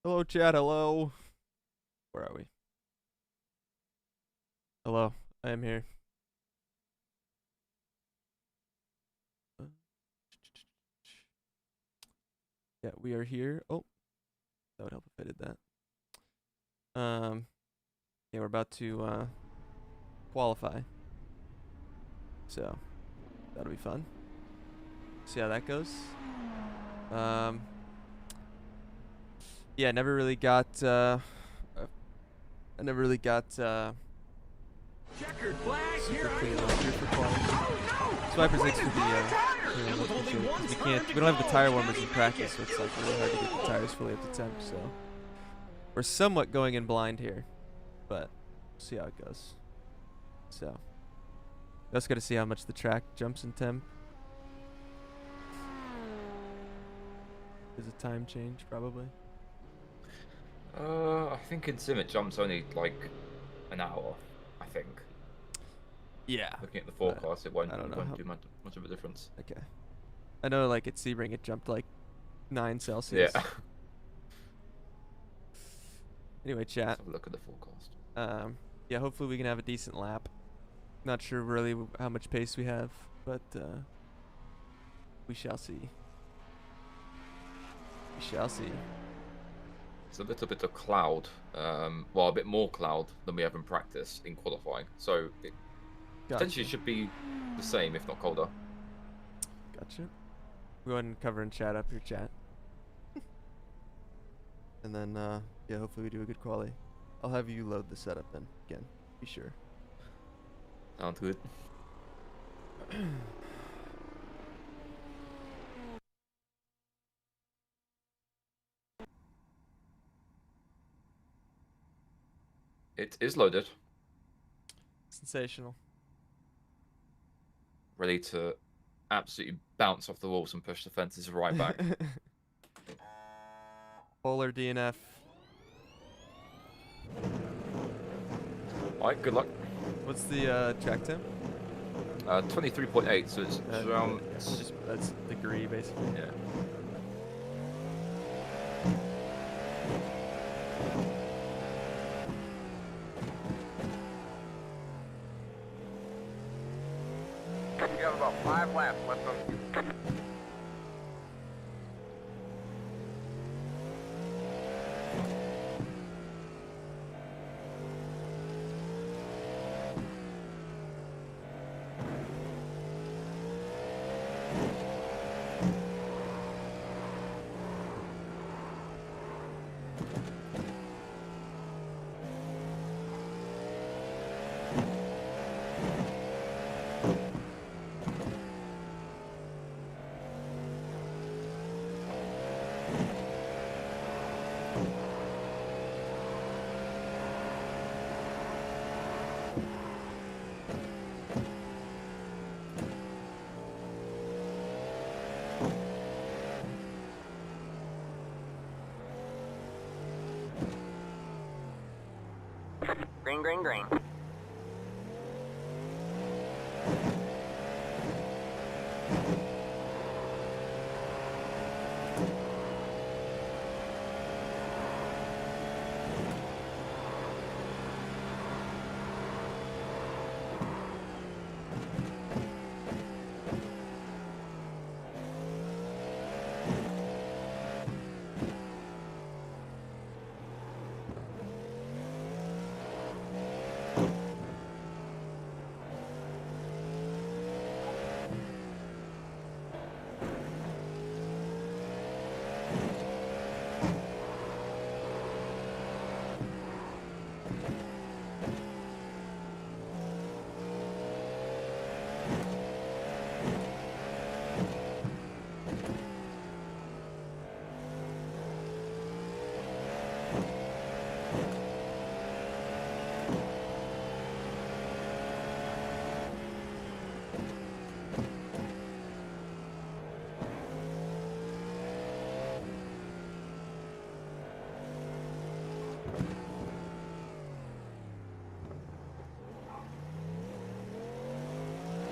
Hello, chat. Hello. Where are we? Hello. I am here. Yeah, we are here. Oh, that would help if I did that. Yeah, we're about to qualify. So, that'll be fun. See how that goes. Yeah, I never really got Checkered flag, super here I clean go. last year for quality. Oh no! Swiper Wait, 6 for the It was only one turn to we don't have the go. tire Can warmers he in make practice, it? so it's like really hard to get the tires fully up to temp. So we're somewhat going in blind here, but we'll see how it goes. So we also got to see how much the track jumps in temp. There's a time change probably. I think in sim it jumps only like an hour. I think. Yeah. Looking at the forecast, it won't I don't know won't do much of a difference. Okay. I know, like at Sebring, it jumped like 9 Celsius. Yeah. Anyway, chat. Let's have a look at the forecast. Yeah, hopefully we can have a decent lap. Not sure really how much pace we have, but we shall see. We shall see. It's a little bit of cloud, well, a bit more cloud than we have in practice in qualifying. So it potentially should be the same, if not colder. Gotcha. Go ahead and cover and chat up your chat. And then, yeah, hopefully we do a good quali. I'll have you load the setup then, again. Be sure. Sounds good. It is loaded. Sensational. Ready to absolutely bounce off the walls and push the fences right back. Polar DNF. Alright, good luck. What's the track temp? 23.8, so it's around... That's degree, basically. Yeah. You got about 5 laps left on you. Green, green, green.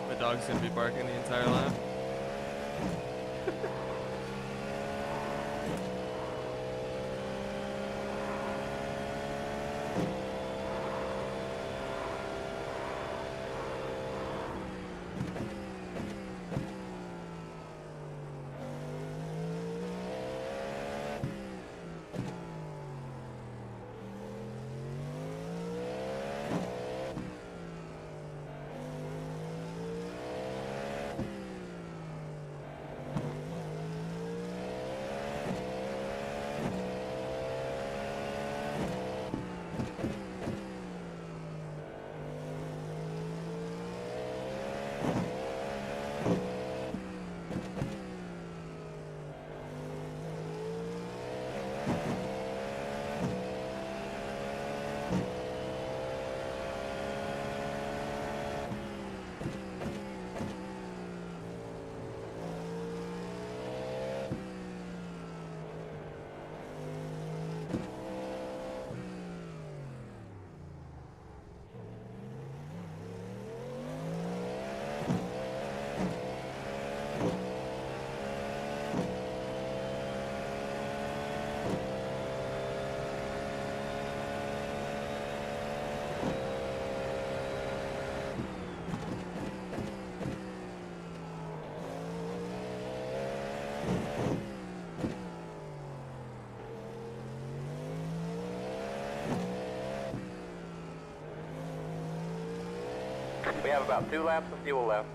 My dog's gonna be barking the entire lap. We have about 2 laps of fuel left.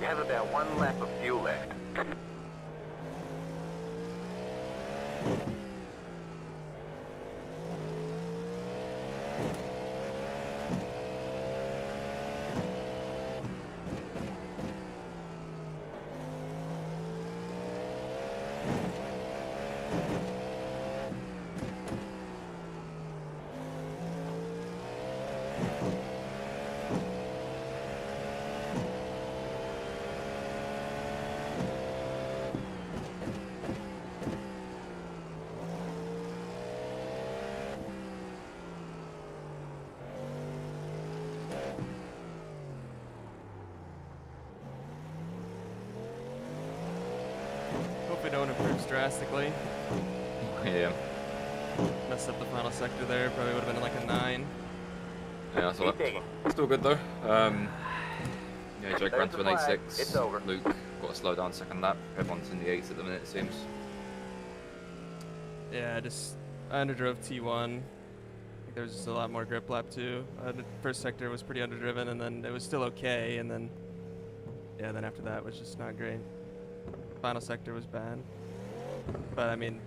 You have about 1 lap of fuel left. Hope it don't improve drastically. Yeah. Messed up the final sector there. Probably would have been like a 9. Yeah, that's all Keep right. digging. Still good though. Yeah, Jake ran There's to the an flag. 8.6. It's over. Luke got to slow down second lap. Everyone's in the 8s at the minute, it seems. Yeah, I underdrove T1. I think there was just a lot more grip lap too. The first sector was pretty underdriven, and then it was still okay, and then yeah, then after that was just not great. Final sector was bad, but I mean,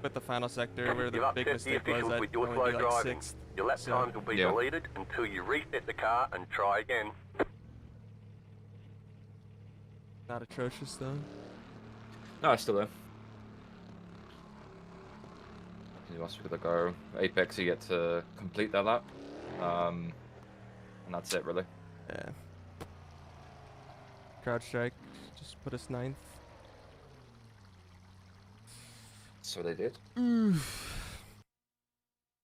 with the final sector where the You'll big upset the mistake was, officials I'd with your only slow be like driving. 6th. Your lap So- times will be Yeah. deleted until you reset the car and try again. Not atrocious though. No, it's still there. You also got to go Apex, you get to complete that lap. And that's it, really. Yeah. CrowdStrike just put us 9th. So they did.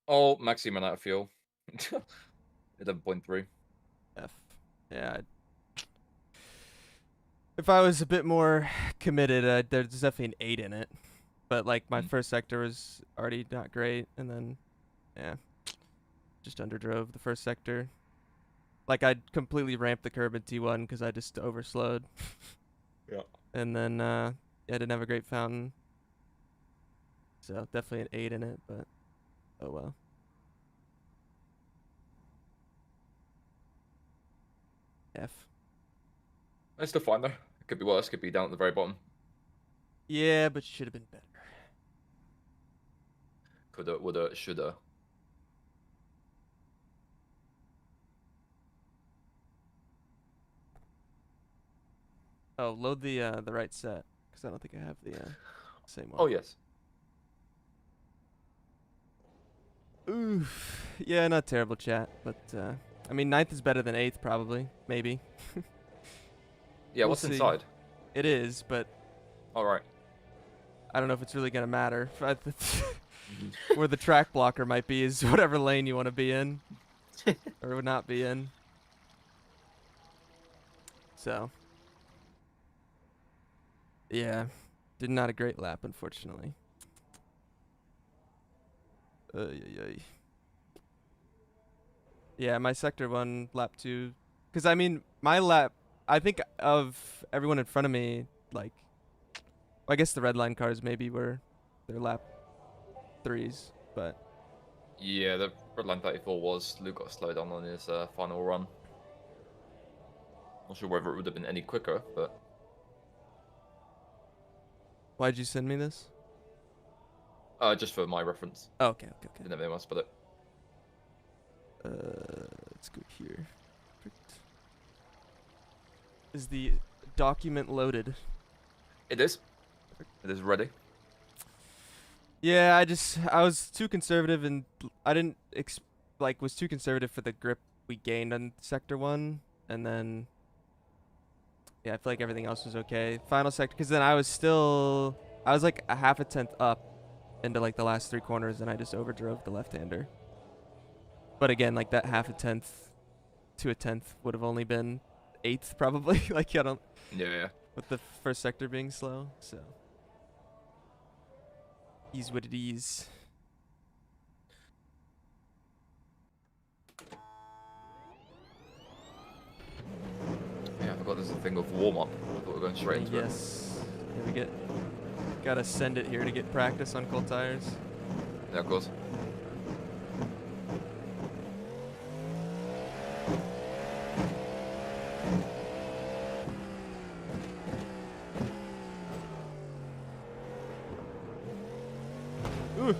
Oh, Maxi ran out of fuel. 11.3. F. Yeah. If I was a bit more committed, there's definitely an 8 in it. But like my first sector was already not great, and then yeah, just underdrove the first sector. Like I completely ramped the curb in T1 because I just overslowed. Yeah. And then yeah, I didn't have a great fountain. So definitely an 8 in it, but oh well. F. It's still fine though. It could be worse, could be down at the very bottom. Yeah, but should have been better. Coulda, woulda, shoulda. Oh, load the right set, because I don't think I have the same one. Oh, yes. Oof. Yeah, not terrible chat, but I mean 9th is better than 8th probably, maybe. Yeah, We'll what's see. inside? It is, but Alright. I don't know if it's really gonna matter. Where the track blocker might be is whatever lane you want to be in, or would not be in. So, yeah, did not a great lap, unfortunately. Yeah, my sector 1, lap 2, because I mean my lap. I think of everyone in front of me, like, I guess the red line cars maybe were their lap 3s, but Yeah, the Redline 34 was. Luke got slowed down on his final run. Not sure whether it would have been any quicker, but Why'd you send me this? just for my reference. Oh, okay. Didn't have anyone else, but Let's go here. Perfect. Is the document loaded? it is. It is ready. Yeah, I was too conservative and I didn't was too conservative for the grip we gained on sector 1, and then yeah, I feel like everything else was okay. Final sector, because then I was like a half a tenth up into like the last 3 corners, and I just overdrove the left-hander. But again, like that half a tenth to a tenth would have only been 8th probably. Like I don't. Yeah. With the first sector being slow, so. Ease what it is. Yeah, I forgot there's a thing of warm up. I thought we were going straight into it. Yes. Yeah, gotta send it here to get practice on cold tires. Yeah, of course.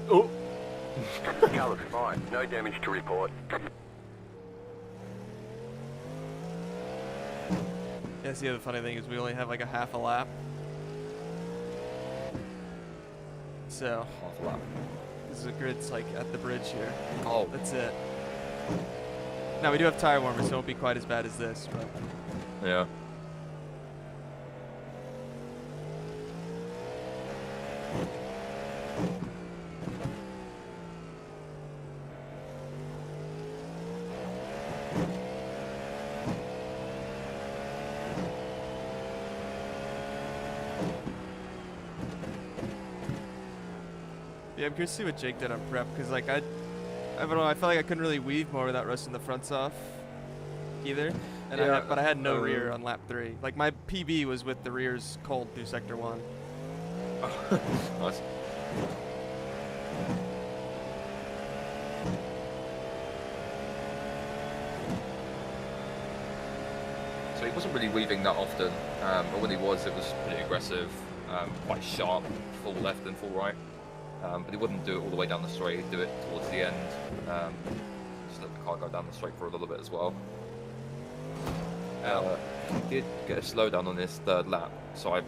Oh. Colour's fine. No damage to report. Yeah, see, the funny thing is we only have like a half a lap. So, Half a lap. this is a grid's like at the bridge here. Oh. That's it. Now, we do have tire warmers, so it won't be quite as bad as this, but. Yeah. Yeah, I'm curious to see what Jake did on prep, because like I don't know, I felt like I couldn't really weave more without rusting the fronts off either. And Yeah, but I had no rear on lap 3. Like my PB was with the rears cold through sector 1. Nice. So he wasn't really weaving that often, but when he was, it was pretty aggressive, quite sharp, full left and full right. But he wouldn't do it all the way down the straight, he'd do it towards the end. Just let the car go down the straight for a little bit as well. He did get a slowdown on his 3rd lap, so I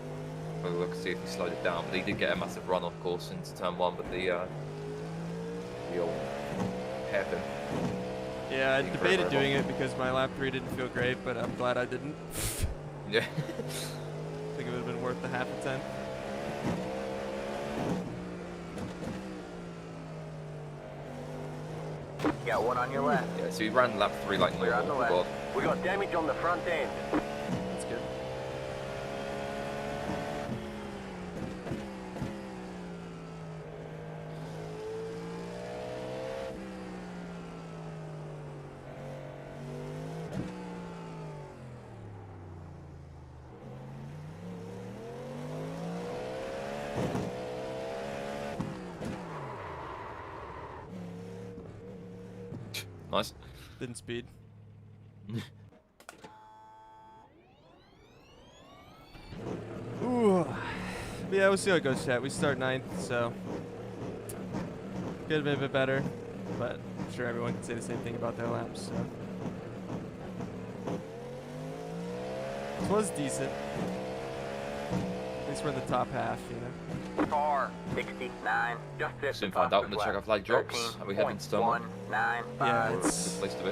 will look to see if he slowed it down. But he did get a massive run, of course, into turn 1, but the old hairpin. Yeah, I Being debated very doing it because my lap 3 didn't feel great, but I'm glad I didn't. Yeah. I think it would have been worth the half a tenth. Got one on your left. Yeah, so he ran lap 3 like Clear on the normal. left. We got damage on the front end. That's good. Nice. Didn't speed. Ooh. But yeah, we'll see how it goes, chat. We start 9th, so could have been a bit better, but I'm sure everyone can say the same thing about their laps. So this was decent. At least we're in the top half, you know. Car 69. Just this. Soon find out when the checker flag drops. Are we heading to turn 1? 195. Yeah, Or it's- a good place to be?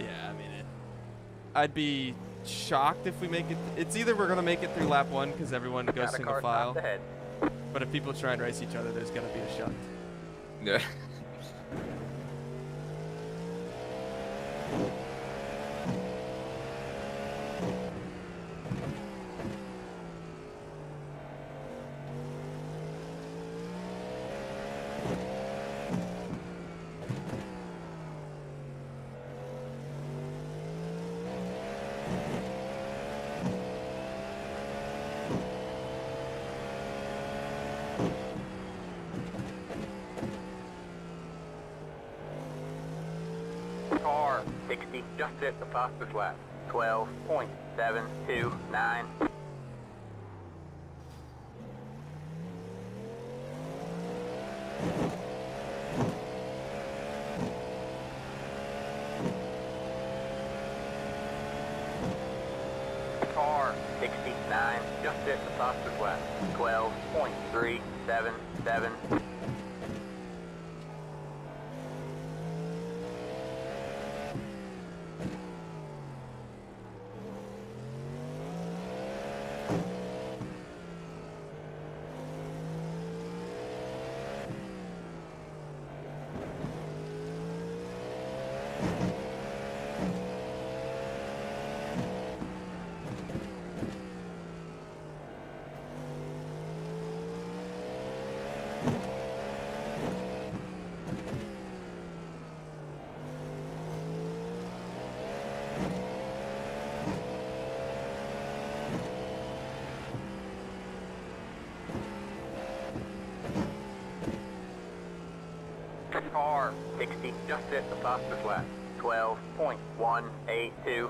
Yeah, I mean I'd be shocked if we make it. It's either we're gonna make it through lap 1 because everyone goes Got a single car file, stopped ahead. but if people try and race each other, there's gonna be a shunt. Yeah. Car Car 60, just hit the fastest lap. 12.729. Car 69, just hit the fastest lap. 12.377. Car 60, just hit the fastest lap. 12.182.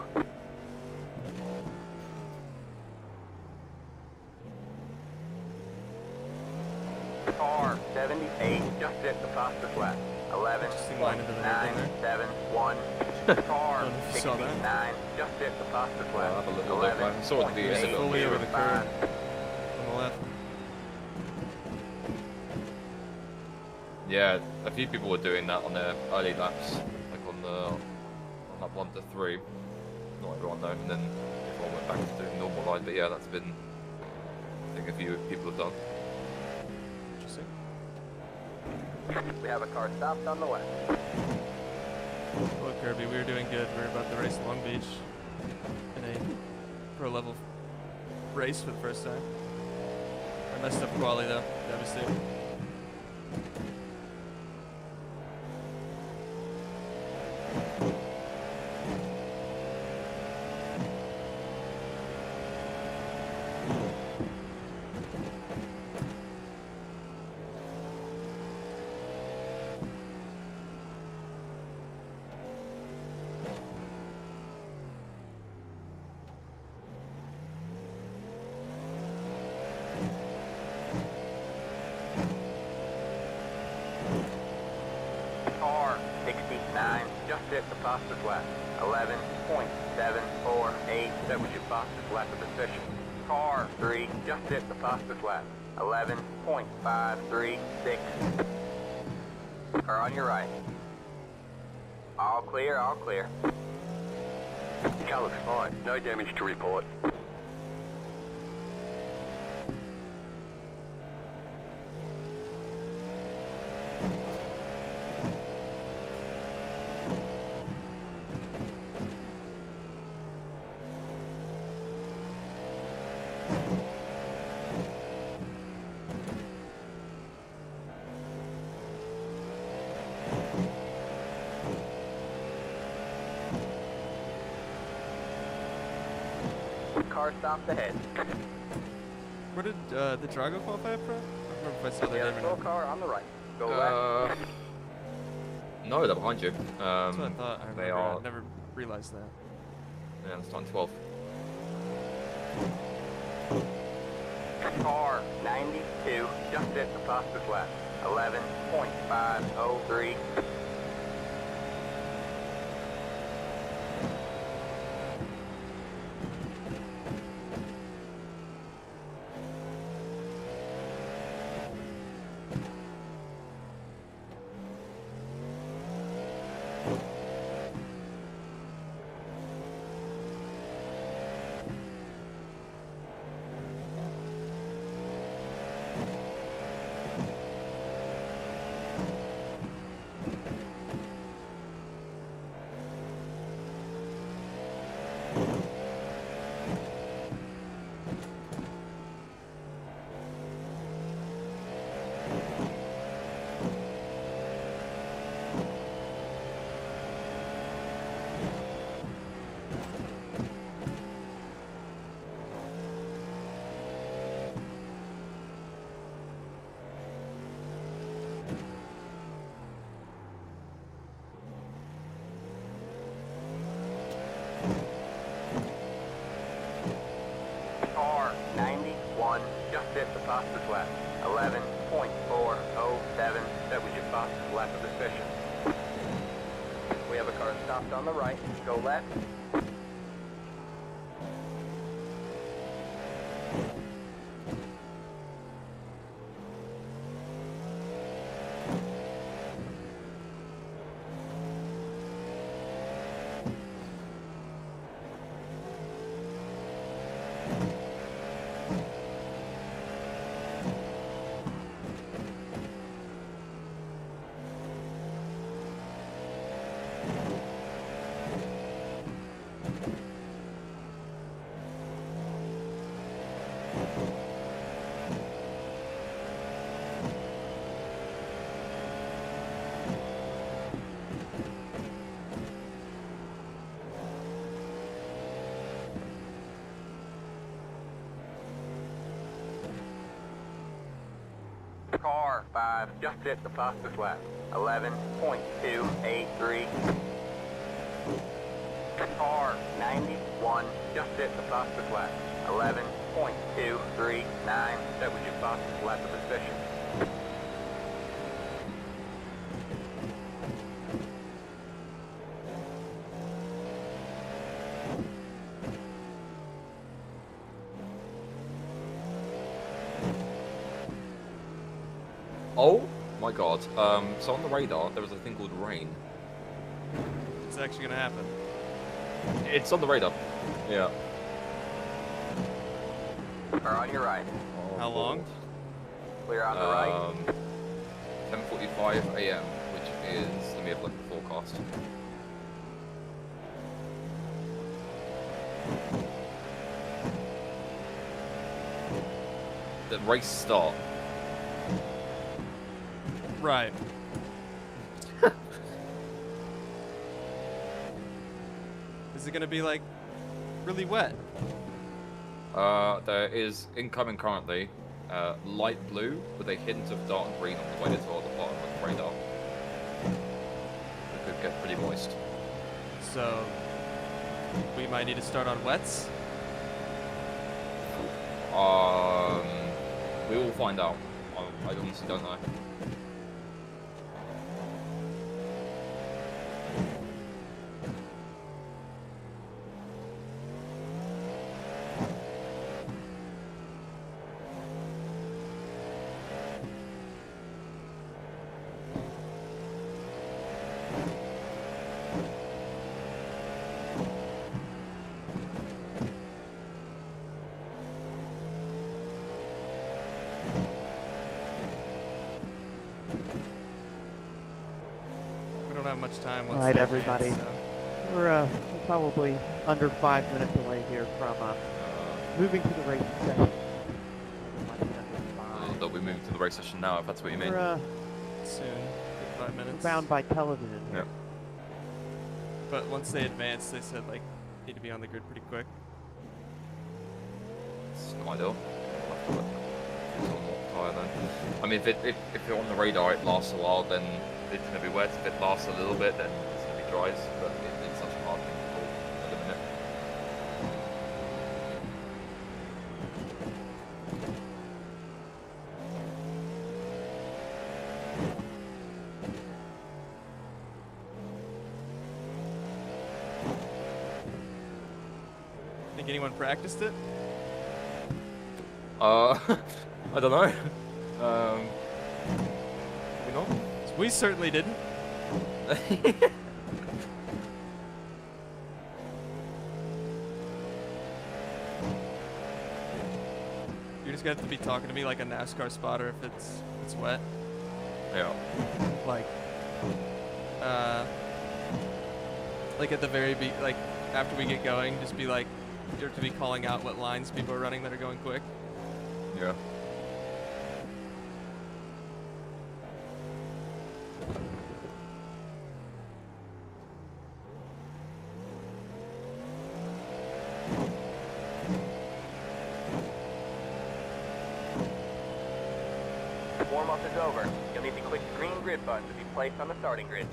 Car 78, just hit the fastest lap. Interesting line into the right there. 11.971. Car Don't know if you saw that. 69, just hit the fastest I'll lap. have a little look. I saw it at the Here's end the of fully it. over the curve on the left. Yeah, a few people were doing that on their early laps, like on lap 1 to 3. Not everyone though, and then everyone went back to doing normal line. But yeah, that's been, I think, a few people have done. Interesting. We have a car stopped on the left. Look, Kirby, we were doing good. We were about to race Long Beach in a pro level race for the first time. I messed up quali though, devastating. Car 69, just hit the fastest lap. 11.748. That was your fastest lap of the session. Car 3, just hit the fastest lap. 11.536. Car on your right. All clear, all clear. Car looks fine. No damage to report. Car stopped ahead. Where did the Drago qualify up front? I don't remember if I saw their name or Full not. car on the right. Go left. No, they're behind you. That's what I thought. I remember. They are. I never realized that. Yeah, it's on 12. Car 92, just hit the fastest lap. 11.503. stopped on the right. Go left. Car 5, just hit the fastest lap. 11.283. Car 91, just hit the fastest lap. 11.239. That was your fastest lap of the session. Oh my god. So on the radar, there was a thing called rain. It's actually gonna happen. It's on the radar. Yeah. Car on your right. Oh, How long? Clear on the right. 10:45 a.m., which is, let me have a look at the forecast. The race start. Right. Is it gonna be like really wet? There is incoming currently light blue with a hint of dark green on the way toward the bottom of the radar. It could get pretty moist. So we might need to start on wets. We will find out. I honestly don't know. We don't have much time. All right, everybody. We're probably under 5 minutes away here from moving to the racing session. They'll be moving to the race session now, if that's what you mean. We're Soon. 5 minutes. bound by television. Yeah. But once they advance, they said like need to be on the grid pretty quick. It's not ideal. I'll have to look. It's on more tire then. I mean, if you're on the radar, it lasts a while, then it's going to be wet. If it lasts a little bit, then it's going to be dry. But it's such a hard thing to call at the minute. Think anyone practiced it? I don't know. We not? We certainly didn't. You're just gonna have to be talking to me like a NASCAR spotter if it's wet. Yeah. Like at the very like after we get going, just be like you have to be calling out what lines people are running that are going quick. Yeah. Warm-up is over. You'll need to click the green grid button to be placed on the starting grid.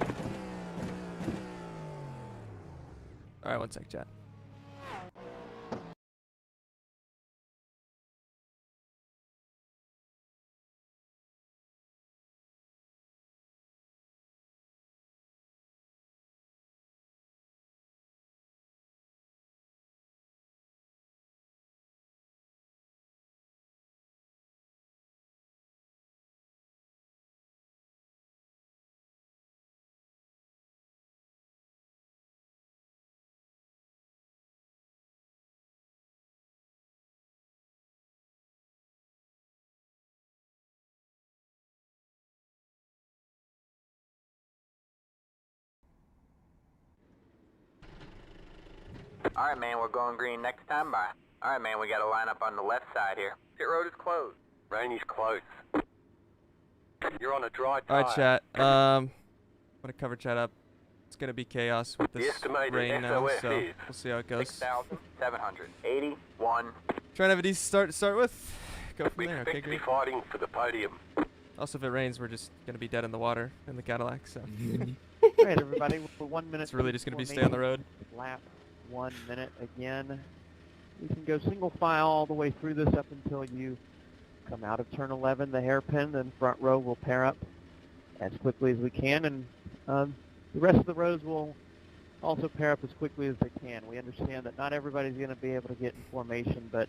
All right, one sec, chat. Alright, man, we're going green next time by. Alright, man, we gotta line up on the left side here. Pit road is closed. Rainey's close. You're on a dry tire. Alright, chat. I'm gonna cover chat up. It's gonna be chaos with The this estimated rain now, SOS so is we'll see how it goes. 6,781. Trying to have a decent start to start with. Go from We there. expect Okay, to be great. fighting for the podium. Also, if it rains, we're just gonna be dead in the water in the Cadillac. So All right, everybody, for 1 minute. it's really just gonna be stay on the road. Lap 1 minute again. You can go single file all the way through this up until you come out of turn 11, the hairpin, then front row will pair up as quickly as we can, and the rest of the rows will also pair up as quickly as they can. We understand that not everybody's going to be able to get in formation, but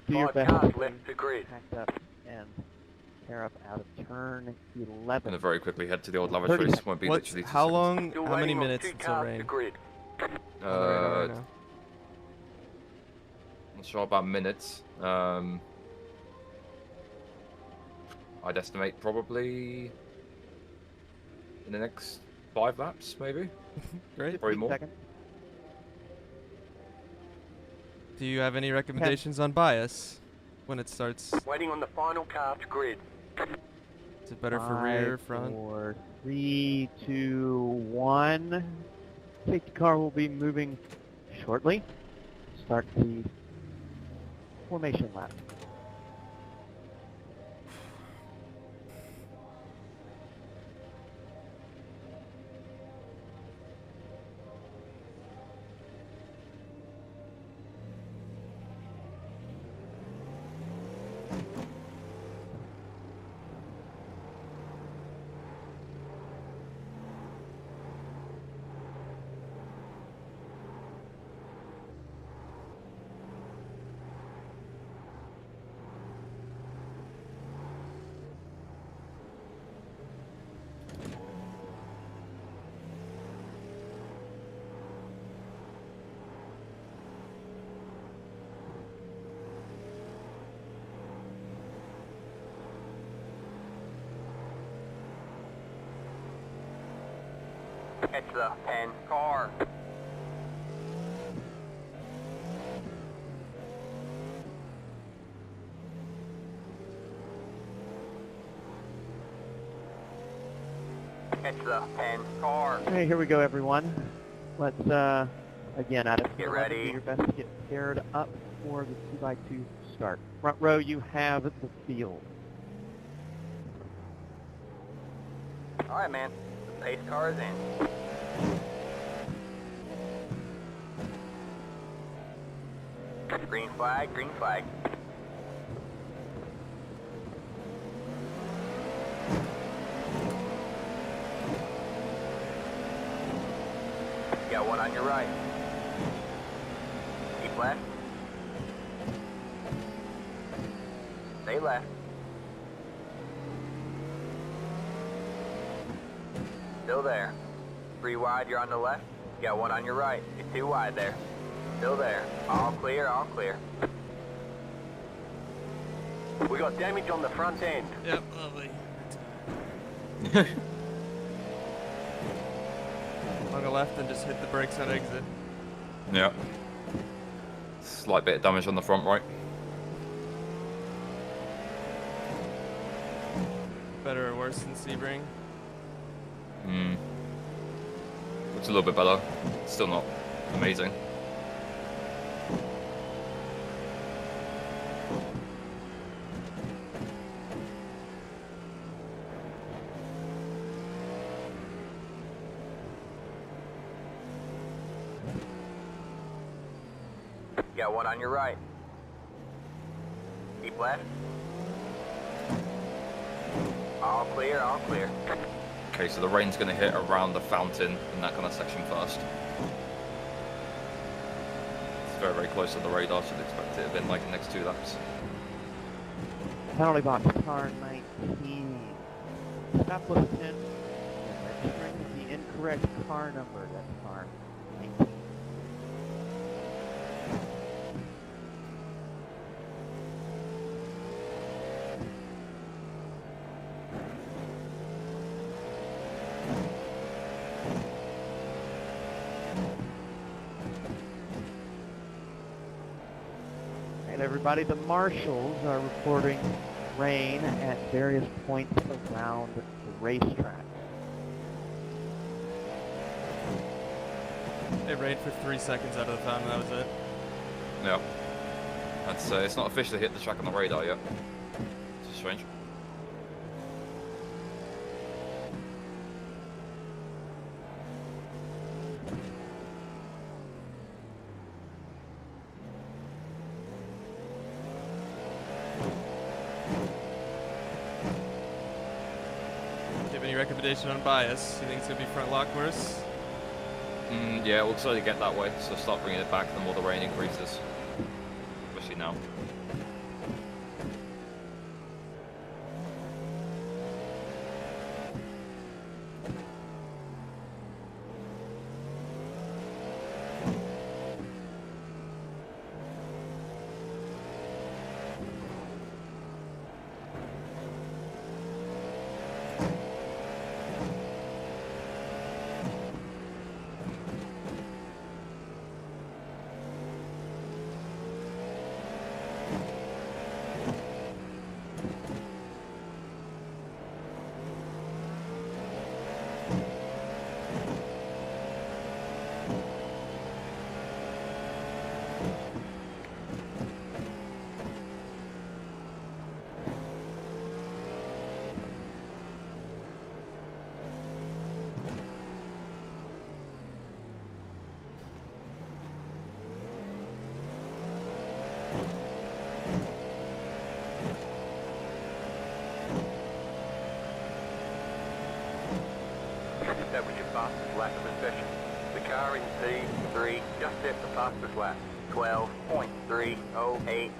do your 5 best cars to left the grid. pack up and pair up out of turn I'm 11. gonna very quickly head to the old lavish 30 race. Won't be What's literally 2 how seconds. long? Still How many waiting on minutes 2 until cars rain? to grid. On the radar right now. Not sure about minutes. I'd estimate probably in the next 5 laps, maybe. Great. Probably 15 more. seconds. Do you have any recommendations on bias when it starts? Waiting on the final car to grid. Is it better for rear, 5, front? 4, 3, 2, 1. Safety car will be moving shortly. Start the formation lap. It's the 10 car. It's the 10 car. Okay, here we go, everyone. Let's, again, out of Get 11, ready. do your best to get paired up for the 2x2 start. Front row, you have the field. Alright, man. The pace car is in. Green flag, green flag. You got one on your right. Keep left. Stay left. Still there. 3 wide, you're on the left. You got one on your right. You're 2 wide there. Still there. All clear, all clear. We got damage on the front end. Yep, lovely. On the left and just hit the brakes on exit. Yeah. Slight bit of damage on the front right. Better or worse than Sebring? Looks a little bit better. Still not amazing. You got one on your right. Keep left. All clear, all clear. Okay, so the rain's going to hit around the fountain in that kind of section first. It's very, very close to the radar. Should expect it to have been like the next 2 laps. Penalty box, car 19. Stop with 10. Registering the incorrect car number. That's car 19. right, everybody, the marshals are reporting rain at various points around the racetrack. It rained for 3 seconds out of the time, and that was it. Yeah. That's it's not officially hit the track on the radar yet. It's strange. Do you have any recommendation on bias? You think it's gonna be front lock worse? Yeah, we'll slowly get that way, so start bringing it back the more the rain increases. Especially now. That was your fastest lap of the session. The car in P3 just set the fastest lap, 12.308.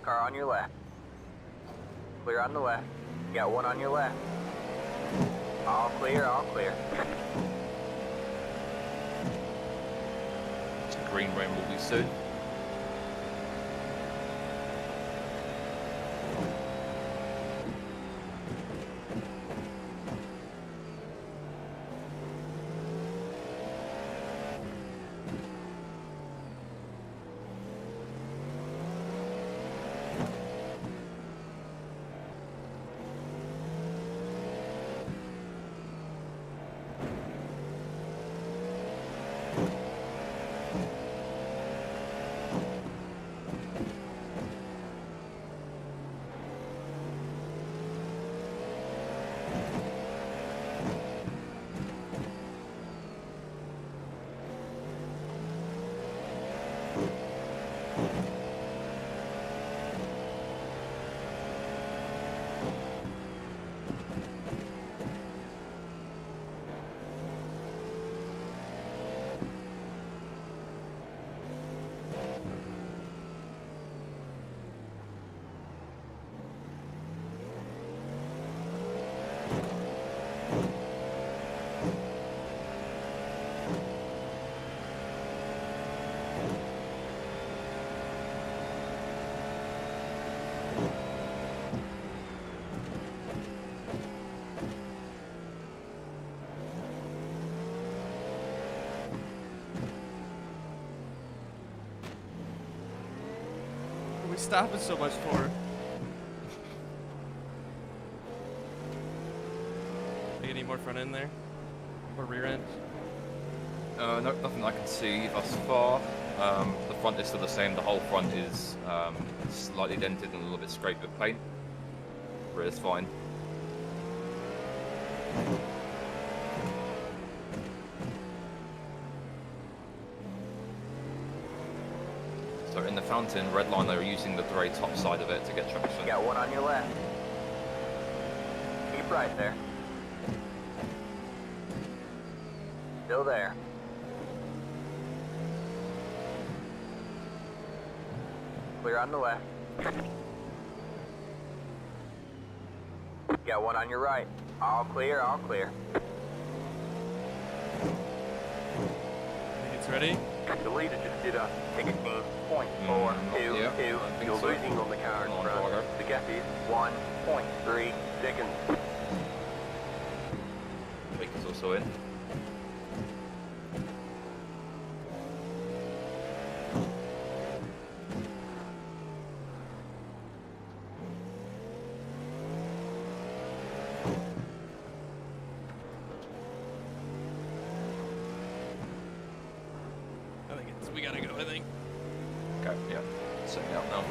Car on your left. Clear on the left. Got one on your left. All clear, all clear. Green rain will be soon. What are we stopping so much for? You any more front end there? Or rear end? No, nothing I can see thus far. The front is still the same. The whole front is slightly dented and a little bit scraped with paint. Rear's fine. fountain, redline, they were using the very top side of it to get traction. Got one on your left. Keep right there. Still there. Clear on the left. Got one on your right. All clear, all clear. I think it's ready. The leader just did a 16.422. Yeah, I think You're so. losing on the car in Come on, front. driver. The gap is 1.3 seconds. Baker's also in. I think it's. We gotta go. I think. Okay, yeah. Setting out now.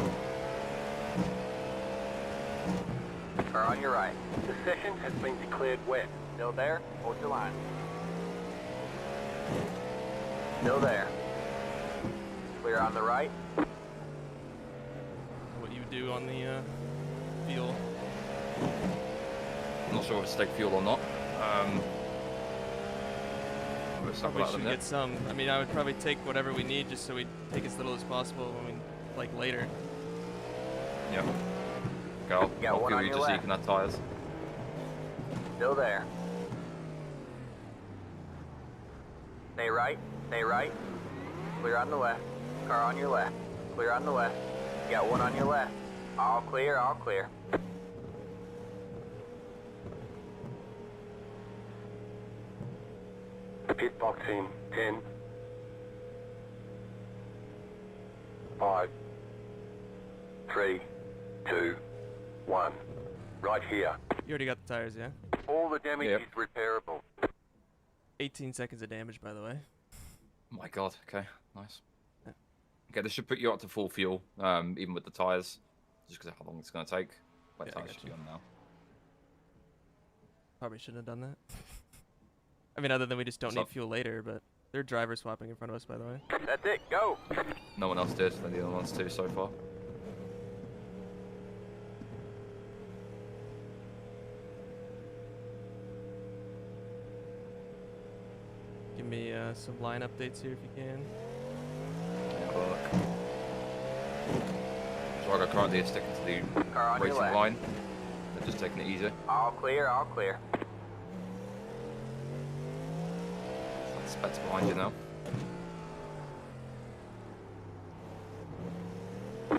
Car on your right. The session has been declared wet. Still there? Hold your line. Still there. Clear on the right. What you do on the fuel. I'm not sure if it's take fuel or not. Let's talk Probably about them should yet. get some. I mean, I would probably take whatever we need just so we take as little as possible when we, like, later. Yeah. Okay, I'll Got one fuel on you your just so you left. can add tyres. Still there. Stay right. Stay right. Clear on the left. Car on your left. Clear on the left. Got one on your left. All clear, all clear. Pit box in 10, 5, 3, 2, 1. Right here. You already got the tires, yeah? All the damage Yep. is repairable. 18 seconds of damage, by the way. Oh my god, okay, nice. Yeah. Okay, this should put you up to full fuel, even with the tyres, just because of how long it's going to take. Wet Yeah, I tyres should be gotcha. on now. Probably shouldn't have done that. I mean, other than we just don't So- need fuel later, but they're driver swapping in front of us, by the way. That's it, go! No one else did, they're the only ones too so far. Give me some line updates here if you can. Have a look. Driver currently is sticking to the Car on your racing left. line. They're just taking it easy. All clear, all clear. That's Spets behind you now.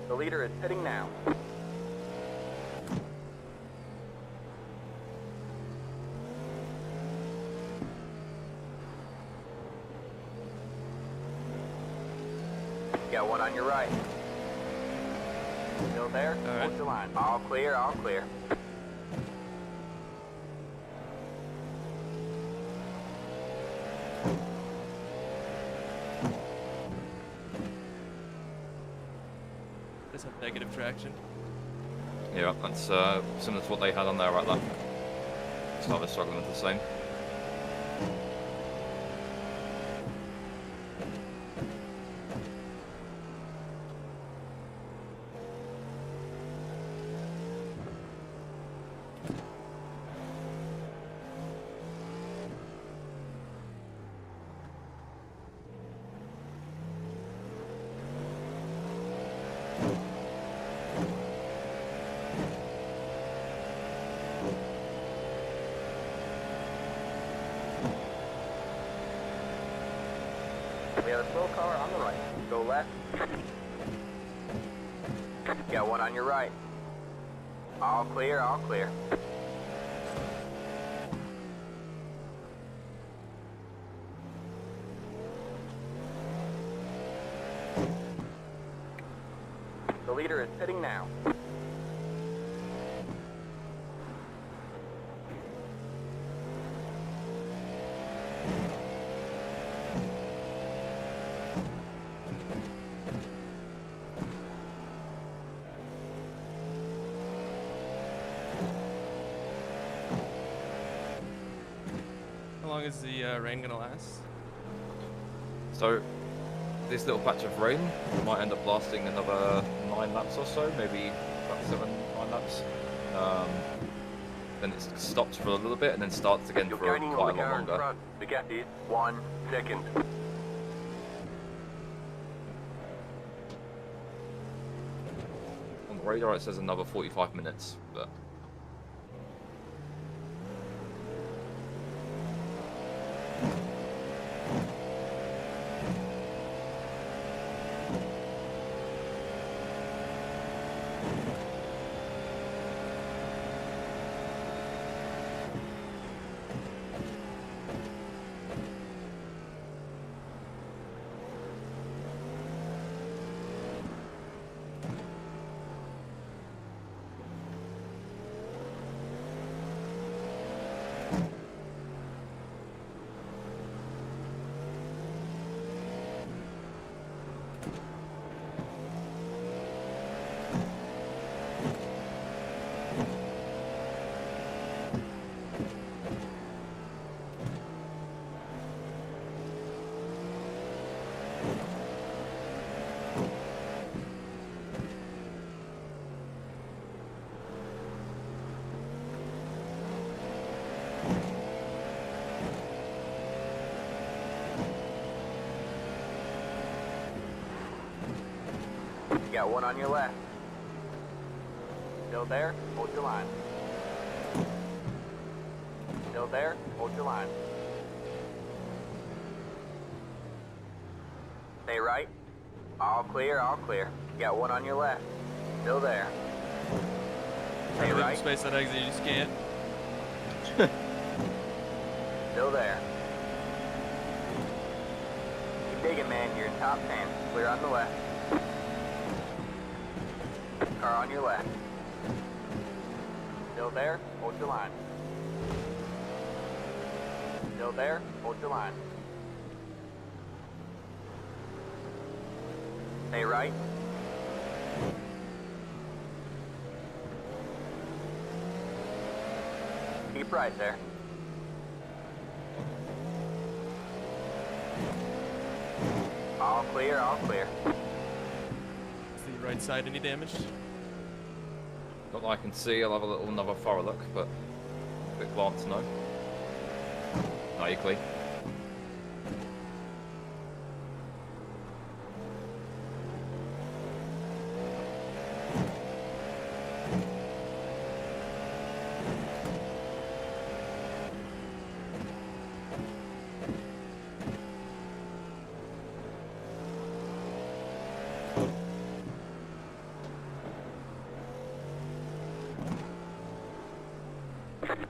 The leader is sitting now. Got one on your right. Still there? All right. Hold your line. All clear, all clear. Just have negative traction. Yeah, that's similar to what they had on their right lap. So they're struggling with the same. We have a slow car on the right. Go left. Got one on your right. All clear, all clear. The leader is sitting now. How long is the rain gonna last? So, this little patch of rain might end up lasting another 9 laps or so, maybe about 7, 9 laps. Then it stops for a little bit and then starts again You're for gaining quite on a the lot car in longer. front. The gap is 1 second. On the radar it says another 45 minutes, but You got one on your left. Still there? Hold your line. Still there? Hold your line. Stay right. All clear, all clear. You got one on your left. Still there. Stay Leave right. space that exit, you just can't. Still there. Keep digging, man. You're in top 10. Clear on the left. Car on your left. Still there? Hold your line. Still there? Hold your line. Stay right. Keep right there. All clear, all clear. Is the right side any damaged? not that I can see. I'll have another thorough look, but quick glance, no. No, you're clean.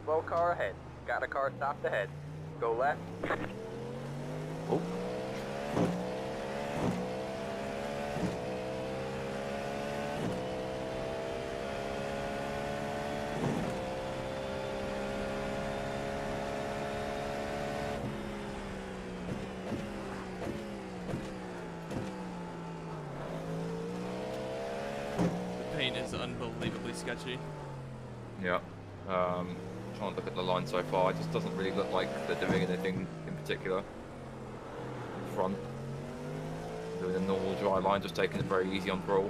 Slow car ahead. Got a car stopped ahead. Go left. Oh. The paint is unbelievably sketchy. Yeah. Trying to look at the line so far, it just doesn't really look like they're doing anything in particular. Front. Doing a normal dry line, just taking it very easy on throttle.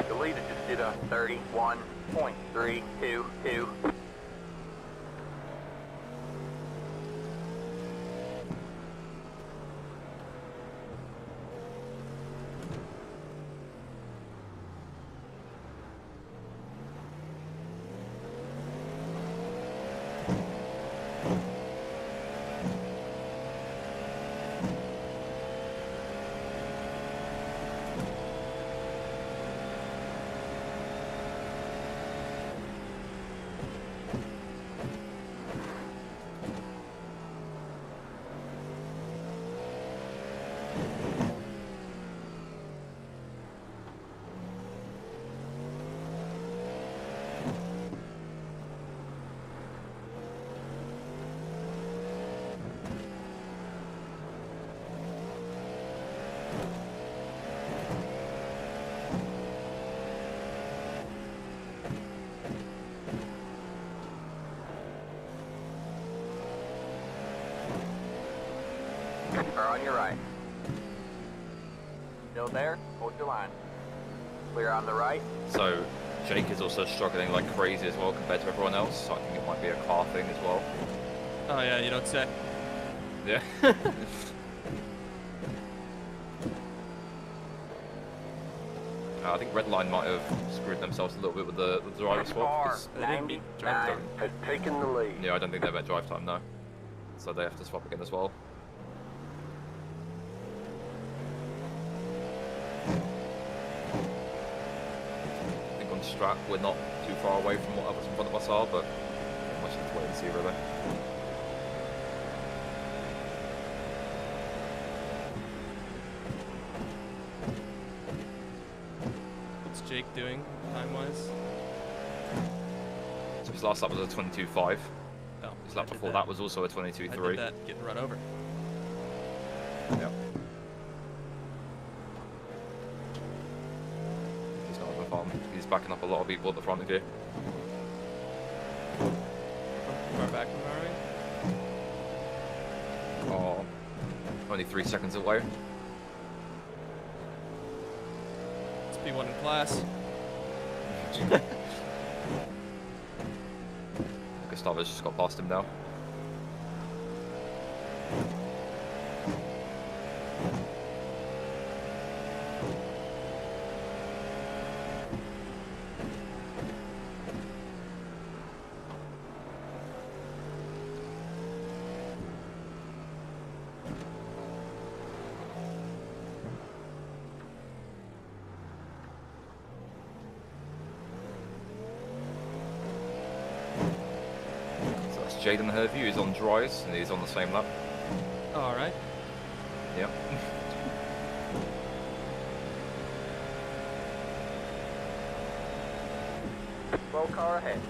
The leader just did a 31.322. Car on your right. Still there? Hold your line. Clear on the right. So Jake is also struggling like crazy as well compared to everyone else. So I think it might be a car thing as well. Oh yeah, you don't say. Yeah. I think Redline might have screwed themselves a little bit with the driver swap. Car 'Cause They didn't beat 99 has taken the lead. yeah, I don't think they've had drive time, no. So they have to swap again as well. I think on strat we're not too far away from what others in front of us are, but much have to wait and see really. What's Jake doing time-wise? So his last lap was a 22.5. Oh, His lap I did before that was also a 22.3. I did that getting run over. Yeah. He's not having fun. He's backing up a lot of people at the front of you. From far back from our way. Oh, only 3 seconds away. Let's be one in class. Gustavo's just got past him now. Jaden Herview is on dries and he's on the same lap. All right. Yep. Slow car ahead.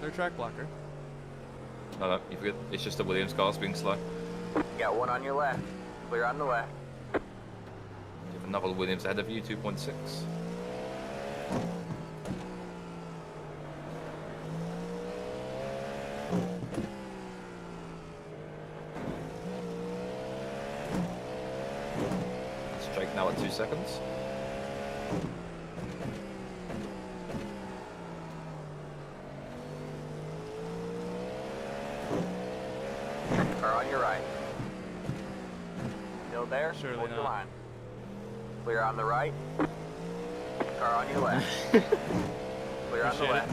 They're track blocker. No, you forget. It's just the Williams cars being slow. Got one on your left. Clear on the left. You have another Williams ahead of you, 2.6. That's Jake now at 2 seconds. Car on your right. Still there? Surely Hold your not. line. Clear on the right. Car on your left. Clear on the Appreciate it. left.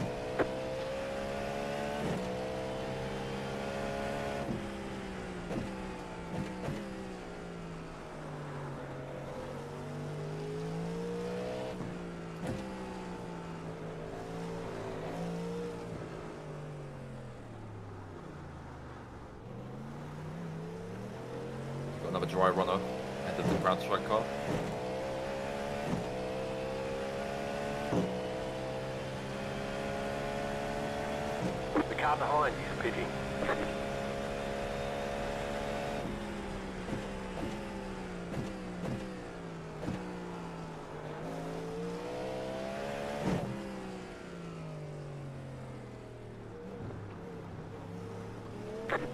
Got another dry runner ahead of the CrowdStrike car. The car behind you is pitting.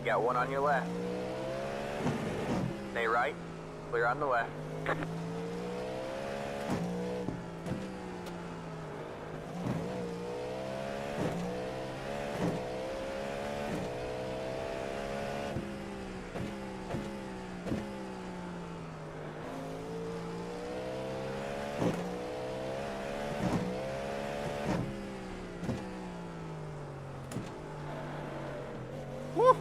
Got one on your left. Stay right. Clear on the left. Woo!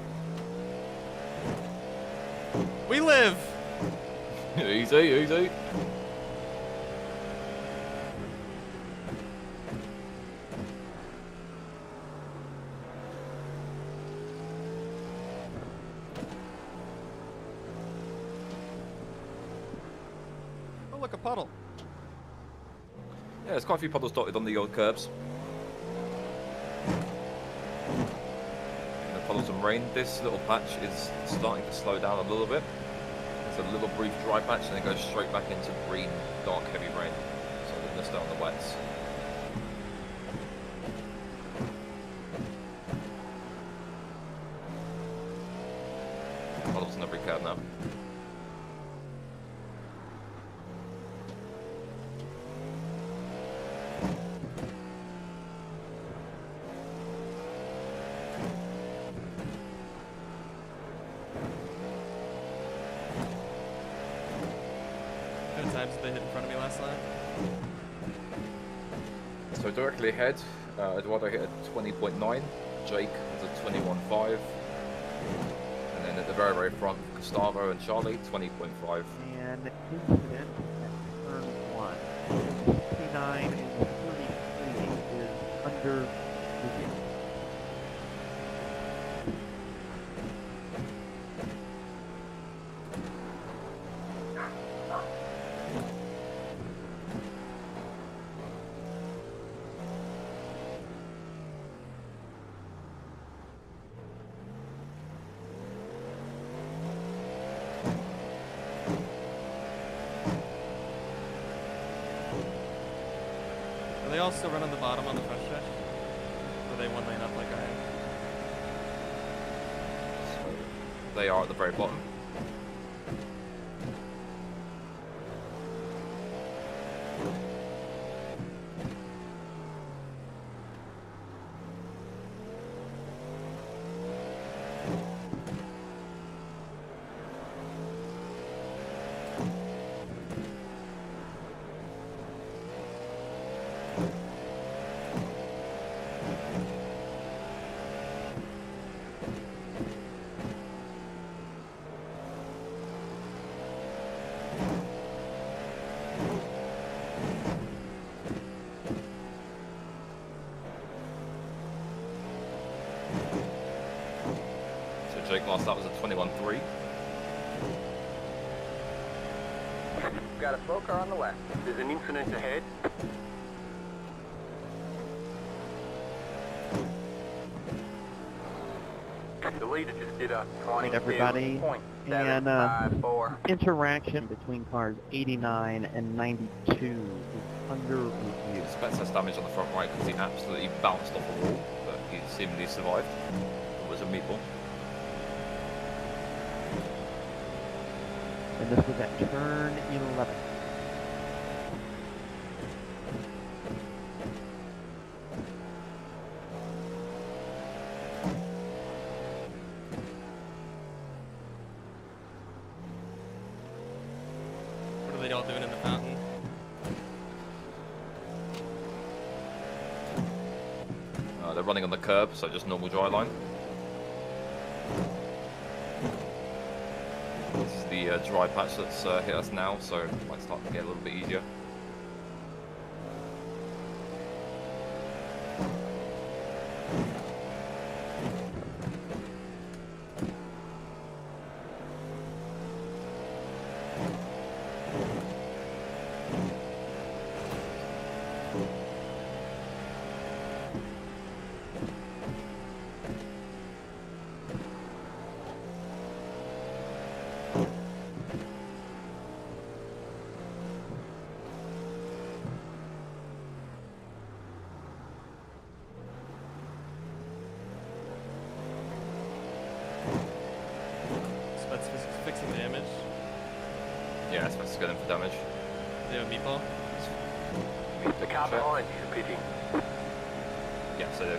We live. Easy, easy. Oh, look, a puddle. Yeah, there's quite a few puddles dotted on the old curbs. And the puddles and rain. This little patch is starting to slow down a little bit. It's a little brief dry patch and it goes straight back into green, dark, heavy rain. So we're gonna stay on the wets. Puddles on every curb now. How many times did they hit in front of me last lap? So directly ahead, Eduardo hit a 20.9, Jake was a 21.5, and then at the very front, Gustavo and Charlie, 20.5. And incident at turn 1. 69 and 33 is under review. Are they all still run on the bottom on the front stretch? Or are they one lane up like I am? So they are at the very bottom. Jake last lap was a 21.3. Got a slow car on the left. There's an incident ahead. The leader just did a 20 everybody, and 754. interaction between cars 89 and 92 is under review. Spence has damage on the front right because he absolutely bounced off the wall, but he seemingly survived. It was a meatball. And this was at turn 11. What are they all doing in the fountain? They're running on the curb, so just normal dry line. This is the dry patch that's hit us now, so it might start to get a little bit easier. Spets fixing damage. Yeah, it's supposed to get in for damage. They have a meatball. The car behind you is pitting. Yes, I do.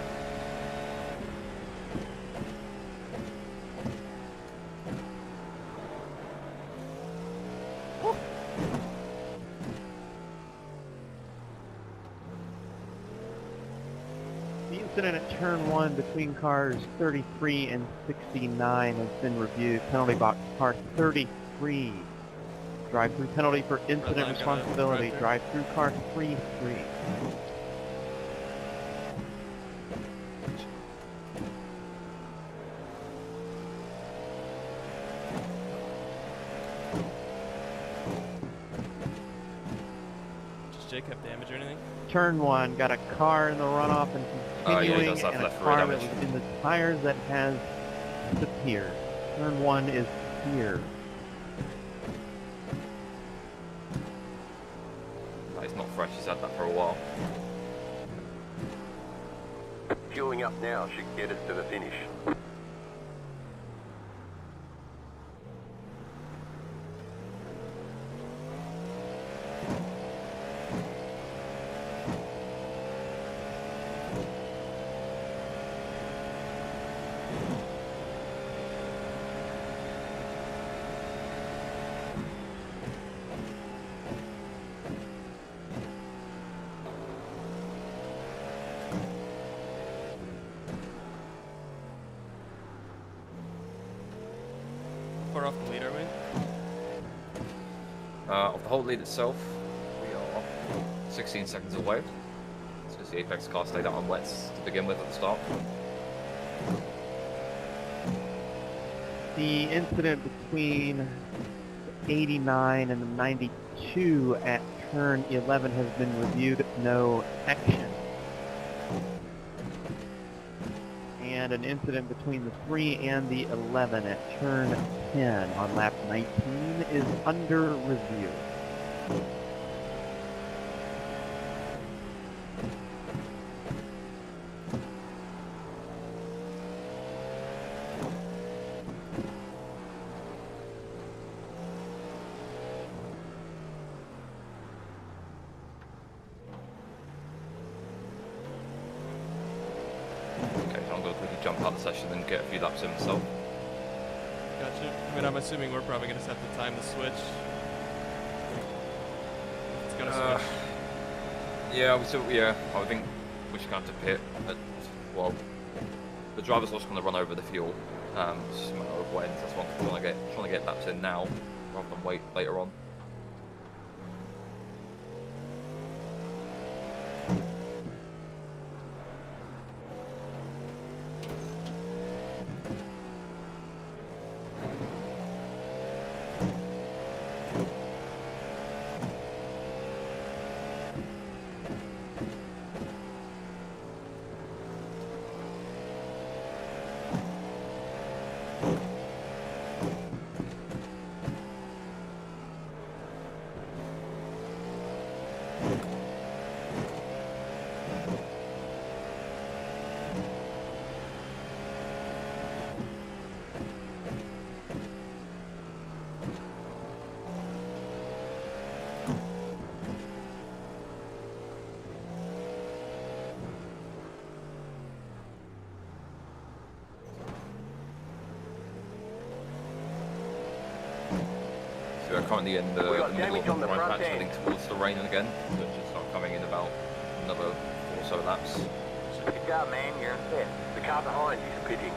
The incident at turn 1 between cars 33 and 69 has been reviewed. Penalty box car 33. Drive-through penalty for incident line, responsibility. drive-through. Drive-through car 33. Does Jake have damage or anything? Turn 1, got a car in the runoff and Yeah, he continuing, does have and a left rear car that damage. was in the tires that has disappeared. Turn 1 is here. He's not fresh, he's had that for a while. Fueling up now should get us to the finish. far off the lead are we? Of the whole lead itself, we are 16 seconds away. So the Apex car stayed out on wets to begin with at the start. The incident between the 89 and the 92 at turn 11 has been reviewed. No action. And an incident between the 3 and the 11 at turn 10 on lap 19 is under review. Jump out of the session and get a few laps in myself. Gotcha. I mean, I'm assuming we're probably going to have to time the switch. It's going to switch. Yeah, I think we should have to pit. Well, the driver's also going to run over the fuel. It's just a matter of when. That's why I'm trying to get laps in now rather than wait later on. We are currently in the middle of the right patch, heading towards the rain again, so it should start coming in about another 4 or so laps. Good job, man. You're in fifth. The car behind you is pitting.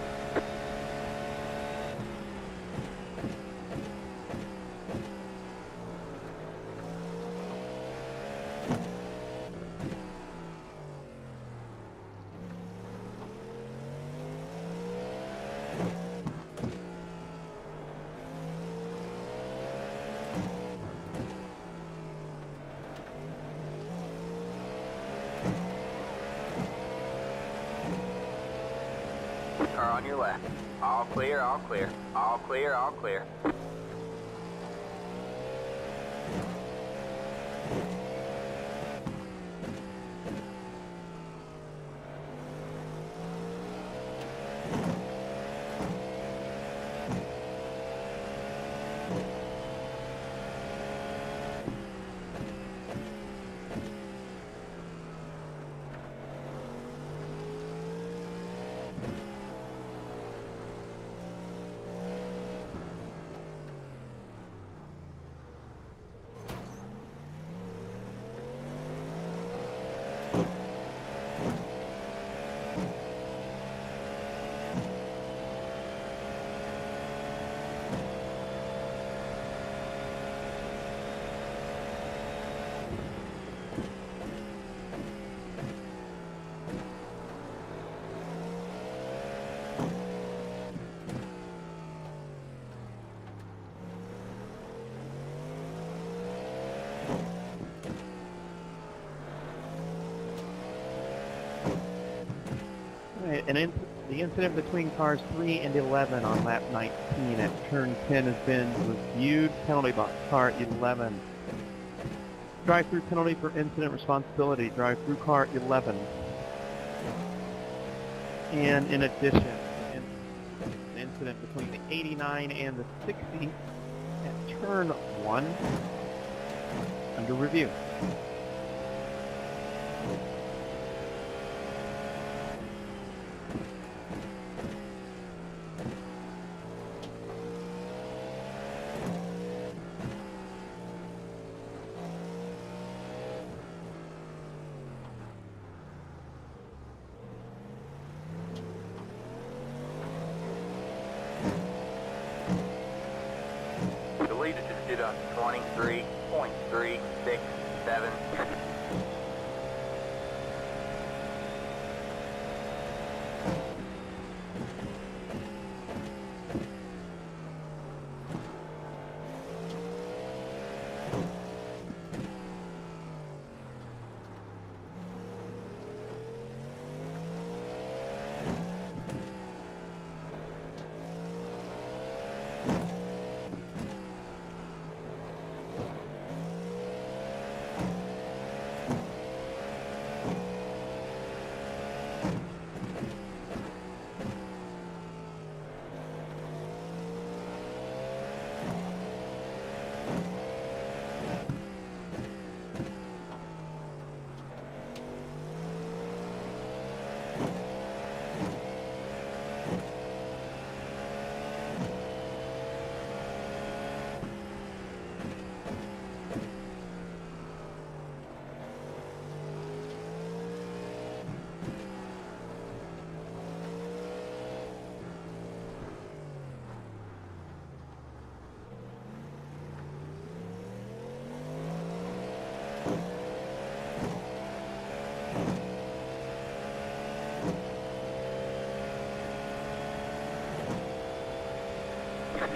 Car on your left. All clear, all clear. All clear, all clear. And the incident between cars 3 and 11 on lap 19 at turn 10 has been reviewed. Penalty box car 11. Drive-through penalty for incident responsibility. Drive-through car 11. And in addition, an incident between the 89 and the 60 at turn 1 under review. leader just did a 23.367.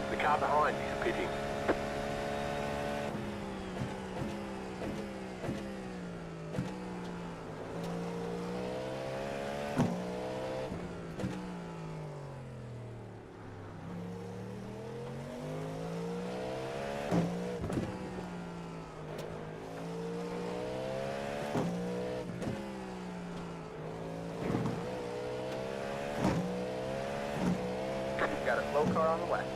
The car behind you is pitting. Got a slow car on the left.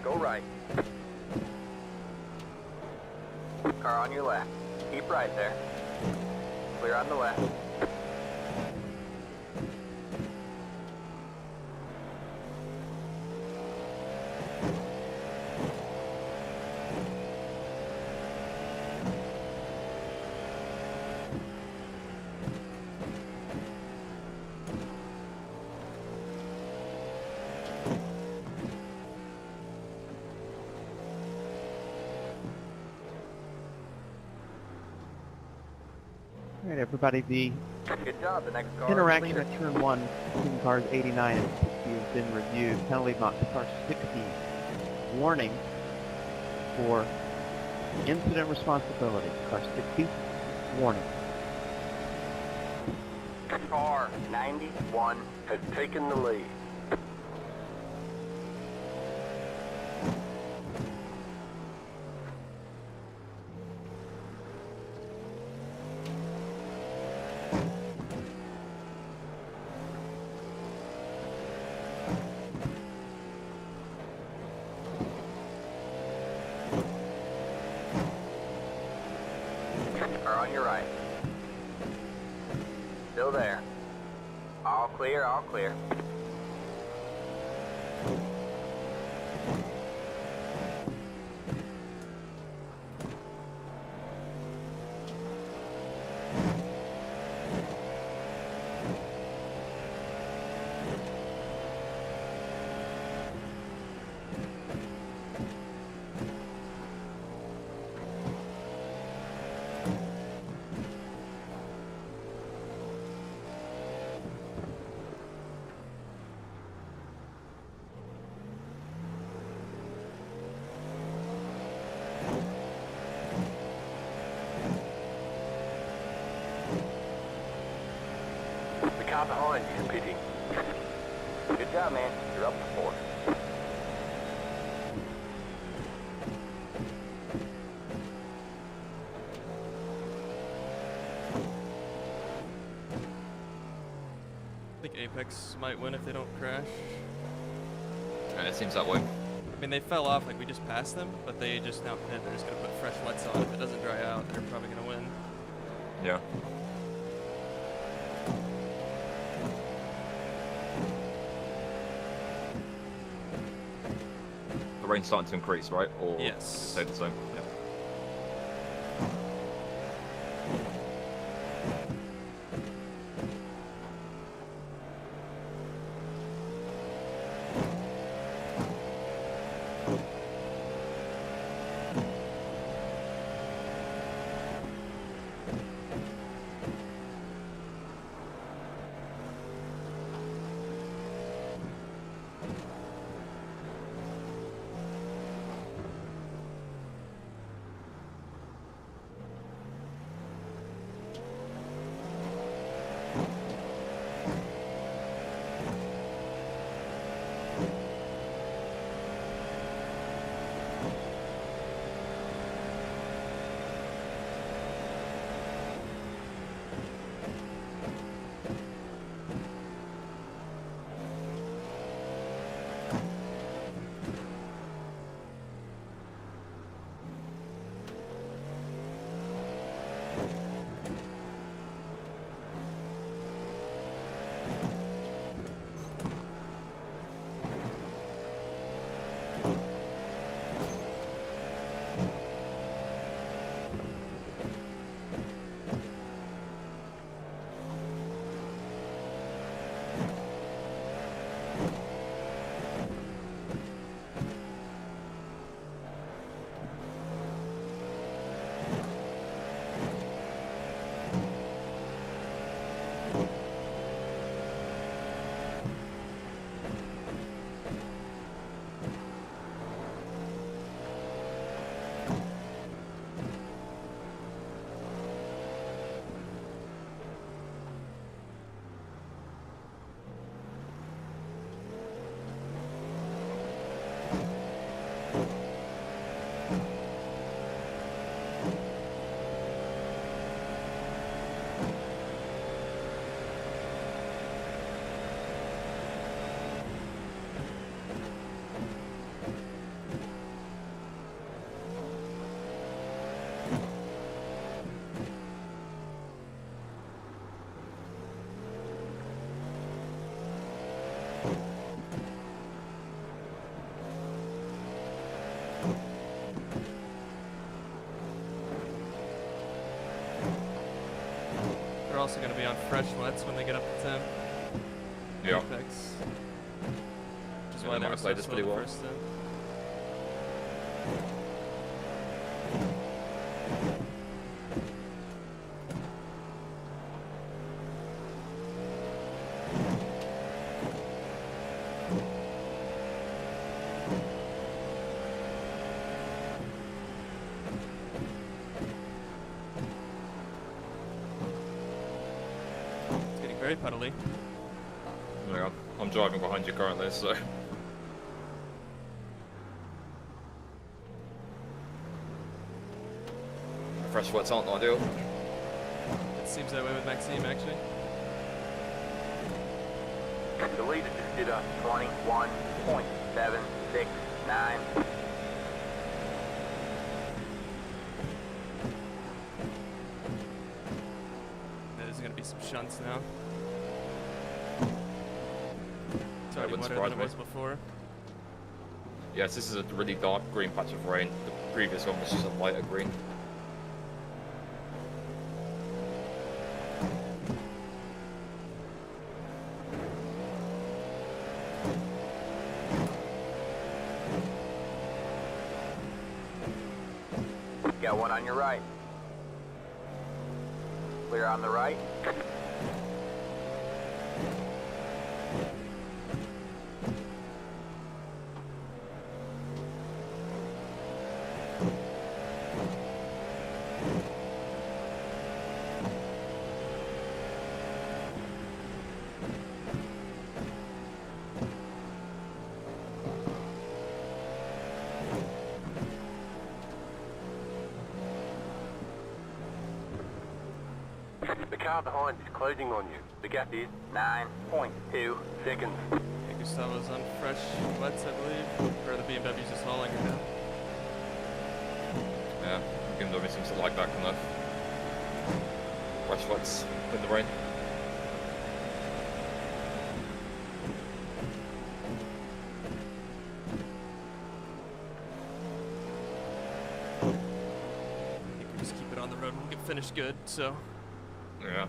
Go right. Car on your left. Keep right there. Clear on the left. All right, everybody, the Good job. The next car. interaction at turn 1 between cars 89 and 60 has been reviewed. Penalty box car 60. Warning for incident responsibility. Car 60. Warning. Car 91 has taken the lead. Car on your right. Still there. All clear, all clear. The car behind you is pitting. Good job, man. You're up to 4. I think Apex might win if they don't crash. And it seems that way. I mean, they fell off, like we just passed them, but they just now pit. They're just gonna put fresh wets on. If it doesn't dry out, they're probably gonna win. Yeah. The rain's starting to increase, right? Or Yes. stay the same? Yeah. They're also going to be on fresh wets when they get up to 10. Yeah. Apex. Which is Yeah, why they they might were have so played this slow pretty the well. first time. It's getting very puddly. Yeah, I'm driving behind you currently, so. Fresh wets aren't ideal. It seems that way with Maxime, actually. The leader just did a 21.769. There's going to be some shunts now. It's That already wouldn't wetter than surprise it me. was before. Yes, this is a really dark green patch of rain. The previous one was just a lighter green. Got one on your right. Clear on the right. The car behind is closing on you. The gap is 9.2 seconds. Yeah, Gustavo's on fresh wets, I believe. Or the BMW's just hauling her now. Yeah, BMW seems to like that kind of fresh wets in the rain. I think we just keep it on the road and we'll get finished good, so. Yeah.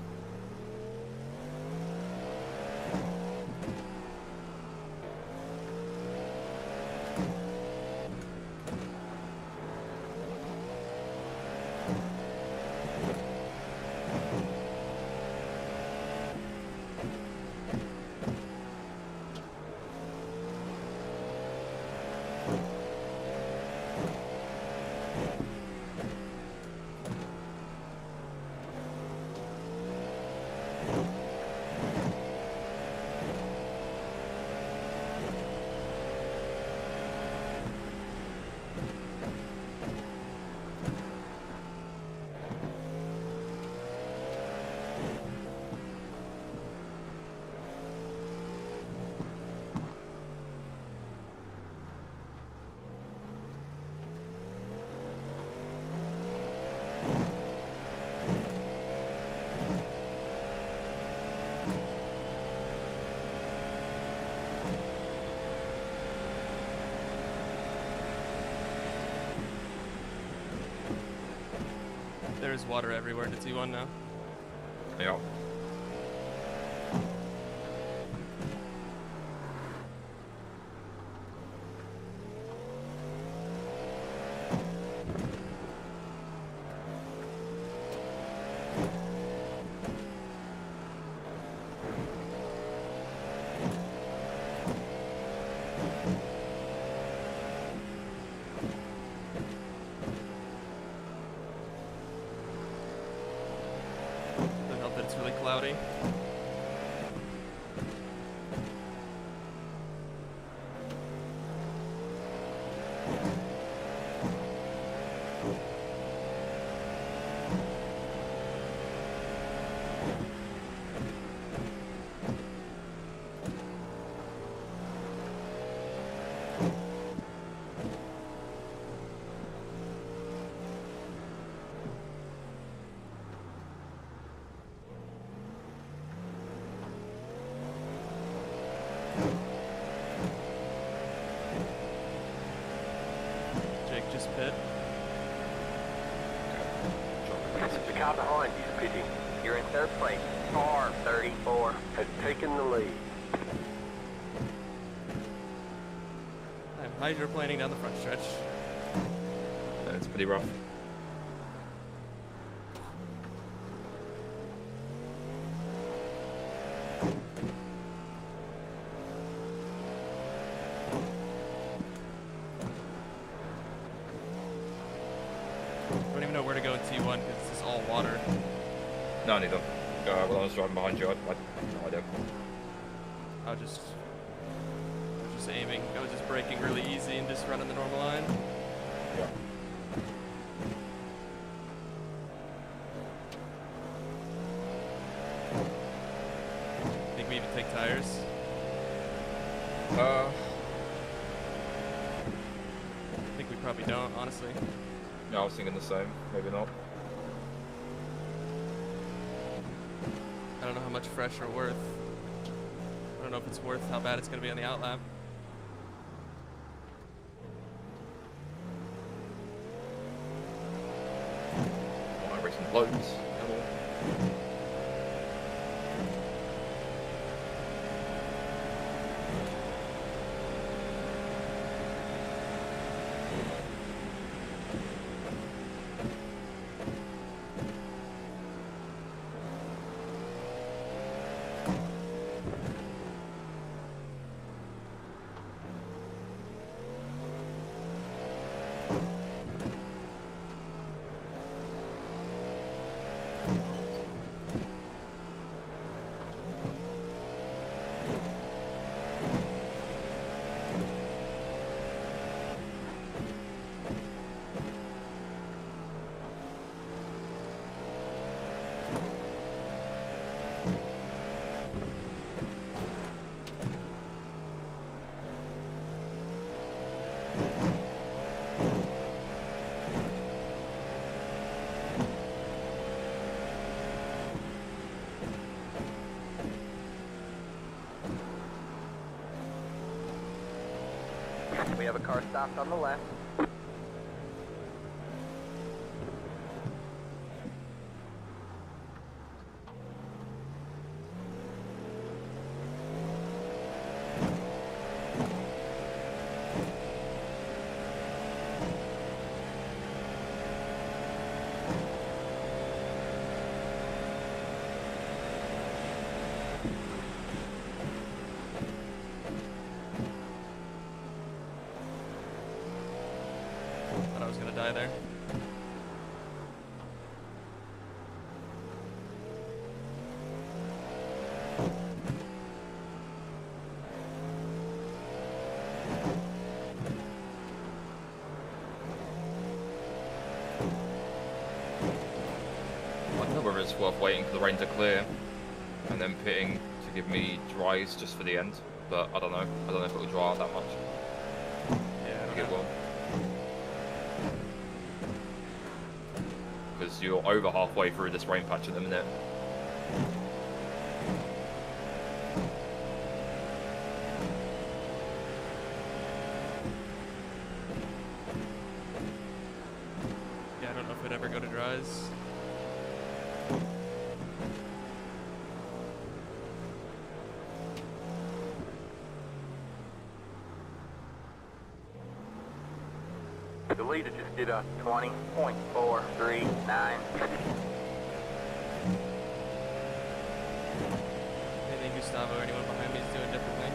There's water everywhere to T1 now. Yeah. Doesn't help that it's really cloudy. just pit. The car behind you is pitting. You're in third place. Car 34 has taken the lead. I'm hydroplaning down the front stretch. It's pretty rough. I don't even know where to go in T1 because this is all water. No, neither. When I was driving behind you, I had no idea. I was just aiming. I was just braking really easy and just running the normal line. Yeah. Think we even take tires? Uh, I think we probably don't, honestly. yeah, I was thinking the same. Maybe not. I don't know how much fresh are worth. I don't know if it's worth how bad it's going to be on the outlap. I'm not racing loads. We have a car stopped on the left. Thought I was going to die there. I don't know whether it's worth waiting for the rain to clear and then pitting to give me dries just for the end, but I don't know. I don't know if it will dry out that much. Yeah, I I don't think it know. will. Because you're over halfway through this rain patch at the minute. Yeah, I don't know if it'd ever go to dries. The leader just did a 20.439. Anything Gustavo or anyone behind me is doing differently.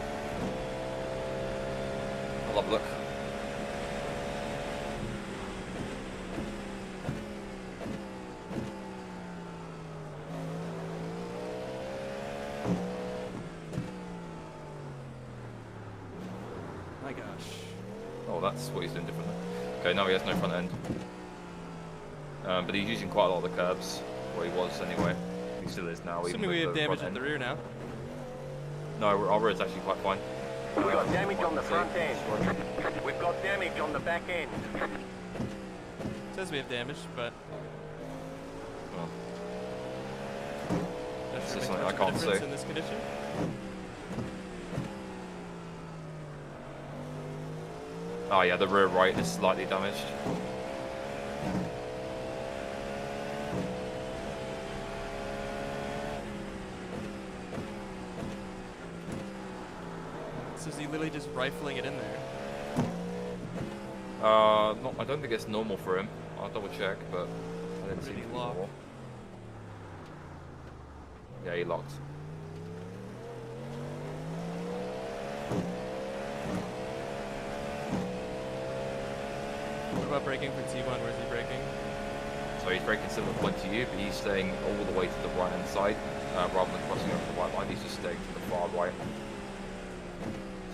I'll have a look. My gosh. Oh, that's what he's doing differently. Okay, now he has no front end. But he's using quite a lot of the curbs, where he was anyway. He still is now. Assuming we have damage at the rear now. No, our rear's actually quite fine. We've got damage on the front end. We've got damage on the back end. It says we have damage, but Well, that It's should just make something much I of a can't difference see. in this condition. Oh yeah, the rear right is slightly damaged. So is he literally just rifling it in there? Not, I don't think it's normal for him. I'll double check, but I didn't see Did he anything lock? normal. Yeah, he locked. What about braking for T1? Where's he braking? So he's braking similar point to you, but he's staying all the way to the right hand side, rather than crossing over the white line. He's just staying to the far right,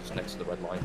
just next to the red line.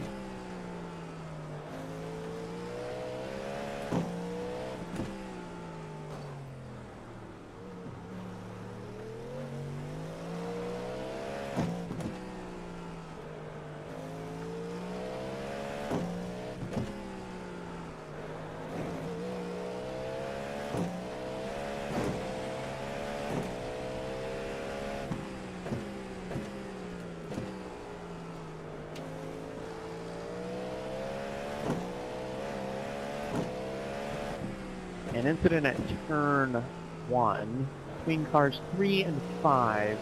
An incident at turn 1 between cars 3 and 5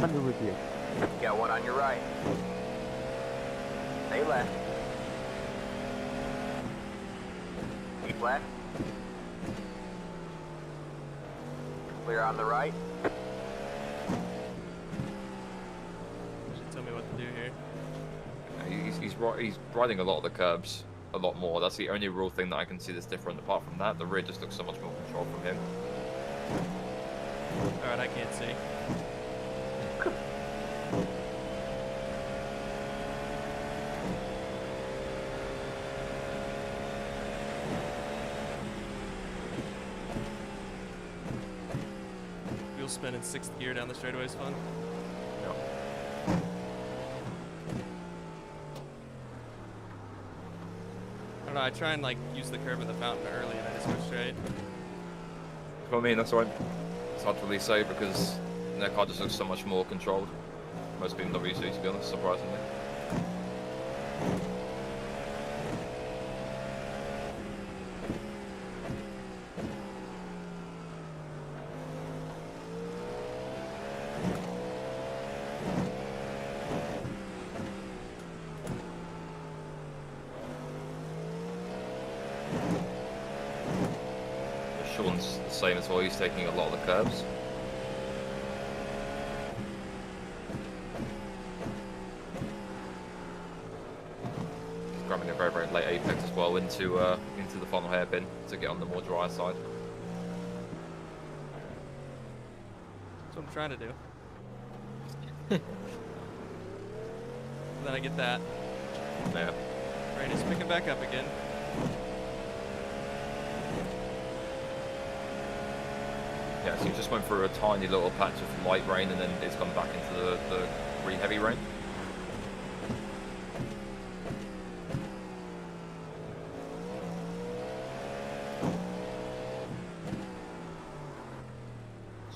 under review. Got one on your right. Stay left. Keep left. Clear on the right. Should tell me what to do here. He's riding a lot of the curbs, a lot more. That's the only real thing that I can see that's different. Apart from that, the rear just looks so much more controlled from him. Alright, I can't see. Wheel spin in 6th gear down the straightaway is fun. Yep. I don't know, I try and like use the curve in the fountain early and I just go straight. I mean, that's why it's hard to really say because their car just looks so much more controlled. Most BMWs do, to be honest, surprisingly. Sean's the same as well, he's taking a lot of the curves. He's grabbing a very, very late apex as well into the final hairpin to get on the more dry side. That's what I'm trying to do. Then I get that. Yeah. Rain is picking back up again. Yeah, so he just went through a tiny little patch of light rain and then it's gone back into the really heavy rain.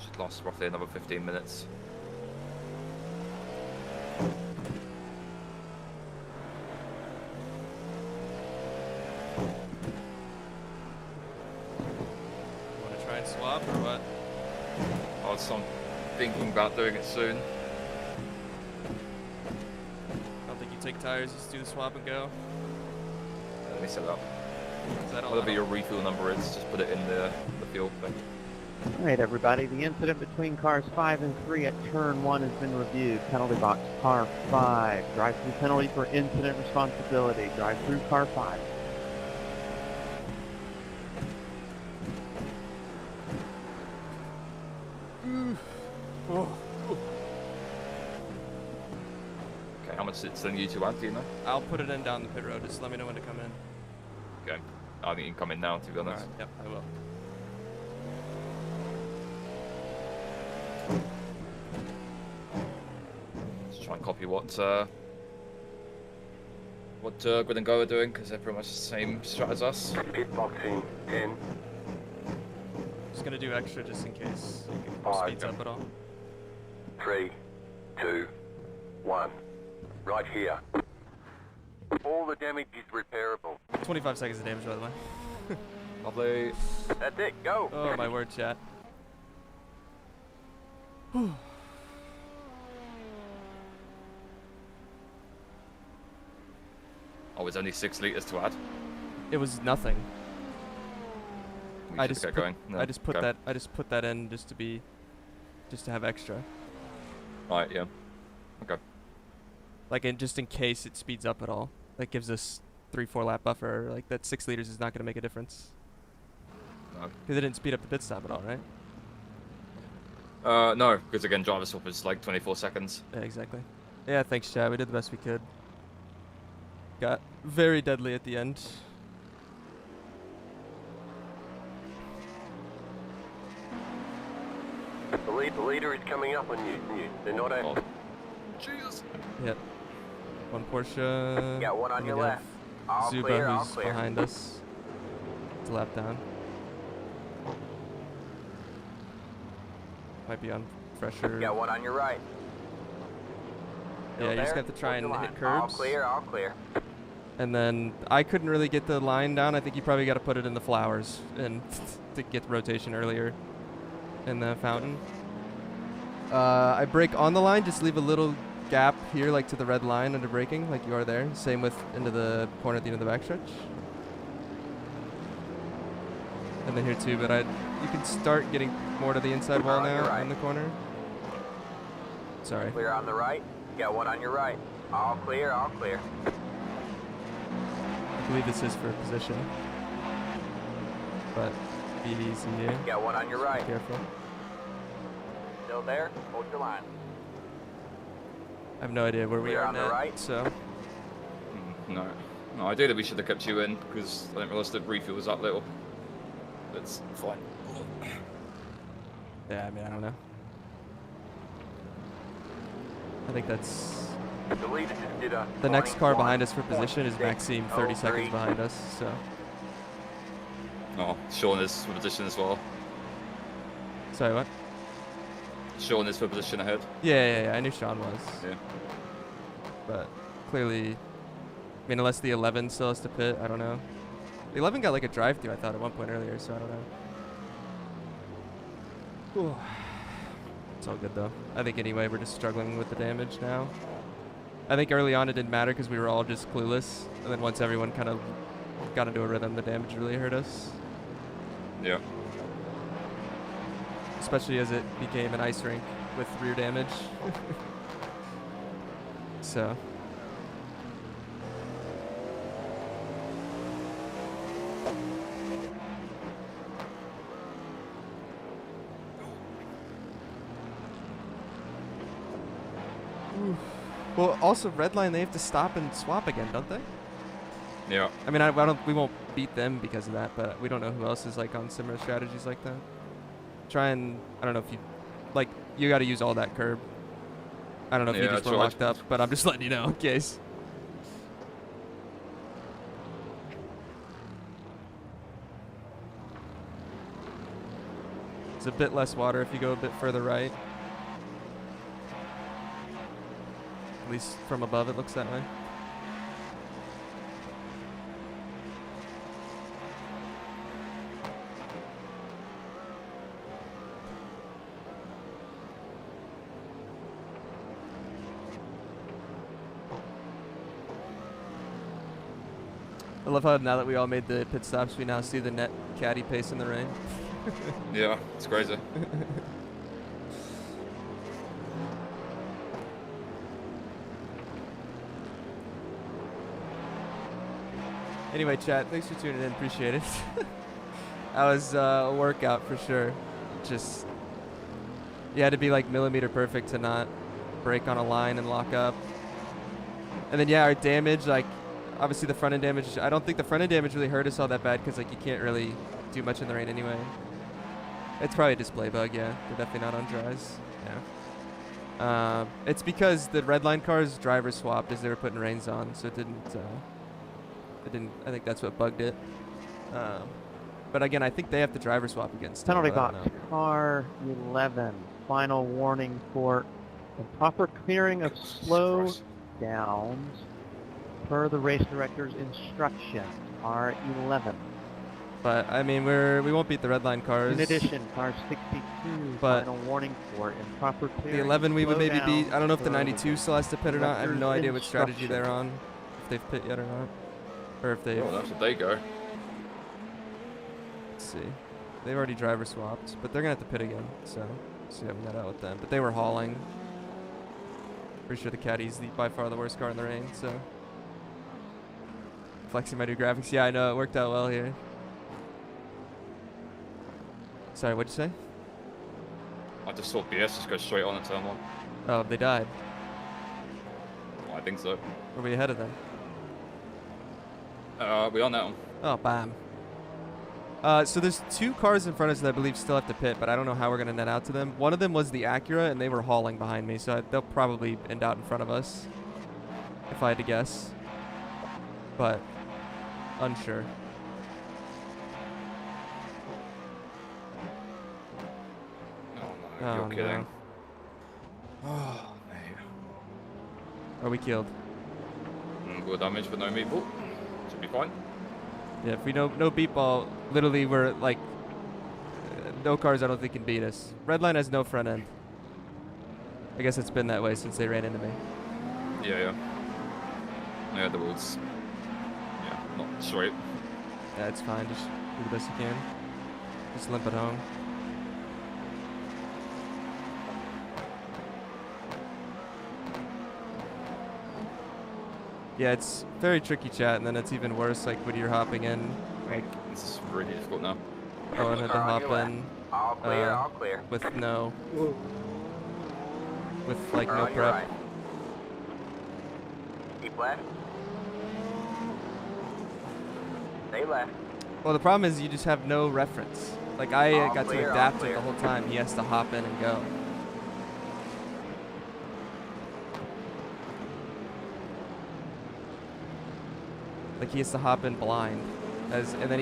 Should last roughly another 15 minutes. Want to try and swap or what? I'm thinking about doing it soon. I don't think you take tires, just do the swap and go. Let me set it up. Is that all? Whatever your refuel number is, just put it in the fuel thing. Alright everybody, the incident between cars 5 and 3 at turn 1 has been reviewed. Penalty box, car 5. Drive-through penalty for incident responsibility. Drive through car 5. Okay, how much it's sending you to add, do you know? I'll put it in down the pit road, just let me know when to come in. Okay. I think you can come in now, to be honest. Alright, yep, I will. Let's try and copy what Grid and Go are doing, because they're pretty much the same strat as us. Pit boxing 10, Just gonna do extra just in case it 5, speeds up at all. 3, 2, 1. Right here. All the damage is repairable. 25 seconds of damage, by the way. Lovely. That's it, go! Oh my word, chat. Oh, it's only 6 liters to add. It was nothing. We I should just get put, going. No, I just put okay. that I just put that in just to have extra. Right, yeah. Okay. Like just in case it speeds up at all. That gives us 3-4 lap buffer. Like that 6 liters is not going to make a difference. No. Because it didn't speed up the pit stop at all, right? No, because again, driver swap is like 24 seconds. Yeah, exactly. Yeah, thanks, Chad. We did the best we could. Got very deadly at the end. The leader is coming up on you. They're not a... Oh. Jesus. Yep. One Porsche. Got one on and your we have left. All Zuba, clear, all who's clear. behind us. It's a lap down. Might be on fresher. Got one on your right. Yeah, you just there? have to try Hold and the hit line. curbs. All clear, all clear. And then I couldn't really get the line down. I think you probably got to put it in the flowers and to get the rotation earlier in the fountain. I brake on the line, just leave a little gap here, like to the red line under braking, like you are there. Same with into the corner at the end of the backstretch. And then here too, but you can start getting more to the inside wall on your now right. in the corner. Sorry. Clear on the right. Got one on your right. All clear, all clear. I believe this is for position, but be easy here. Got one on your right. Careful. Still there? Hold your line. I have no idea where we Clear are on the net, right. so No. No, ideally we should have kept you in, because I didn't realise the refuel was that little. That's fine. yeah, I mean, I don't know. I think that's The leader just did a the next car behind us for position is Maxime, 30 21.603. seconds behind us. So Oh, Sean is for position as well. sorry, what? Sean is for position ahead. Yeah. I knew Sean was, Yeah. but clearly, I mean, unless the 11 still has to pit, I don't know. The 11 got like a drive-through, I thought, at one point earlier, so I don't know. Ooh. It's all good though. I think anyway, we're just struggling with the damage now. I think early on it didn't matter because we were all just clueless, and then once everyone kind of got into a rhythm, the damage really hurt us. Yeah. Especially as it became an ice rink with rear damage. So. Oof. Well, also Redline, they have to stop and swap again, don't they? Yeah. I mean, we won't beat them because of that, but we don't know who else is like on similar strategies like that. Try and, I don't know if you, like, you got to use all that curb. I don't know if you Yeah, just were that's locked up, but I'm just letting you know in case. There's a bit less water if you go a bit further right. At least from above it looks that way. I love how now that we all made the pit stops, we now see the net caddy pace in the rain. Yeah, it's crazy. Anyway, chat, thanks for tuning in. Appreciate it. That was a workout for sure. Just, you had to be like millimeter perfect to not brake on a line and lock up. And then, yeah, our damage, like, obviously the front end damage, I don't think the front end damage really hurt us all that bad because, like, you can't really do much in the rain anyway. It's probably a display bug, yeah. They're definitely not on dries. Yeah. It's because the redline cars driver swapped as they were putting rains on, so it didn't, I think that's what bugged it. But again, I think they have to driver swap against. Penalty box, car 11. Final warning for improper clearing of slow Christ. downs per the race director's instruction. Car 11. But I mean, we won't beat the red line cars. In addition, car 62. But Final warning for improper clearing. The 11 we would Slow maybe down beat. I don't know if the per 92 still has to pit or not. I have no idea what strategy instruction. they're on. If they've pit yet or not. Or if they've... Oh, that's what they go. Let's see. They've already driver swapped, but they're going to have to pit again. So, see how we got out with them. But they were hauling. Pretty sure the Caddy's by far the worst car in the rain, so... Flexing my new graphics. Yeah, I know. It worked out well here. Sorry, what'd you say? I just saw BS just go straight on at turn 1. Oh, they died. Well, I think so. Were we ahead of them? We are now. Oh, bam. So there's 2 cars in front of us that I believe still have to pit, but I don't know how we're going to net out to them. One of them was the Acura, and they were hauling behind me, so they'll probably end out in front of us, if I had to guess. But, unsure. Oh, Oh, you're kidding. no. Oh, mate. Are we killed? Good damage, but no meatball. Should be fine. Yeah, if we no beat ball, literally we're like, no cars I don't think can beat us. Redline has no front end. I guess it's been that way since they ran into me. Yeah. Yeah, the road's... Yeah, not straight. Yeah, it's fine. Just do the best you can. Just limp it home. Yeah, it's very tricky, chat, and then it's even worse, like, when you're hopping in, like, This is really difficult now. oh, and then to hop in All clear, all clear. with no, with, like, Car no on your prep. right. Keep left. Stay left. Well, the problem is you just have no reference. Like, I All got clear, to all adapt it clear. the whole time. He has to hop in and go. Like, he has to hop in blind. And then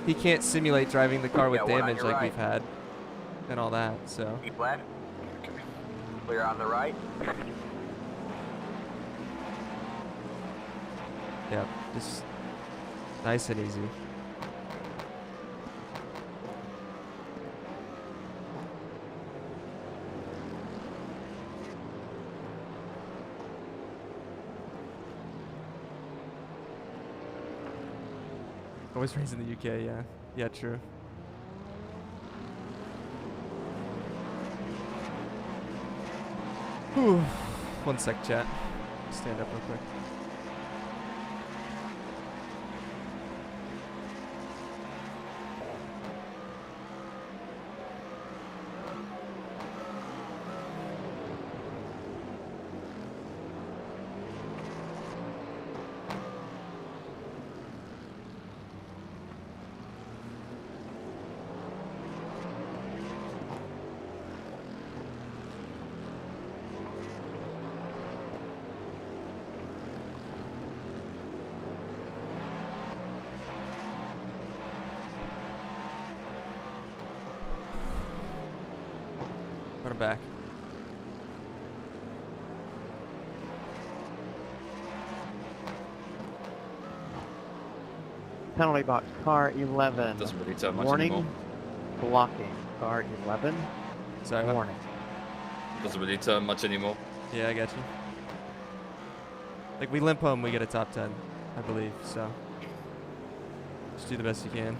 he can't simulate driving the car with Yeah, one on damage your like right. we've had. And all that, so. Keep left. Clear on the right. Yeah, just nice and easy. I was raised in the UK, yeah. Yeah, true. Whew. One sec, chat. Stand up real quick. Put him back. Penalty box, car 11. Doesn't really turn much Warning, anymore. blocking, car 11. Sorry, what? Warning. Doesn't really turn much anymore. Yeah, I got you. Like, we limp home, we get a top 10, I believe, so. Just do the best you can.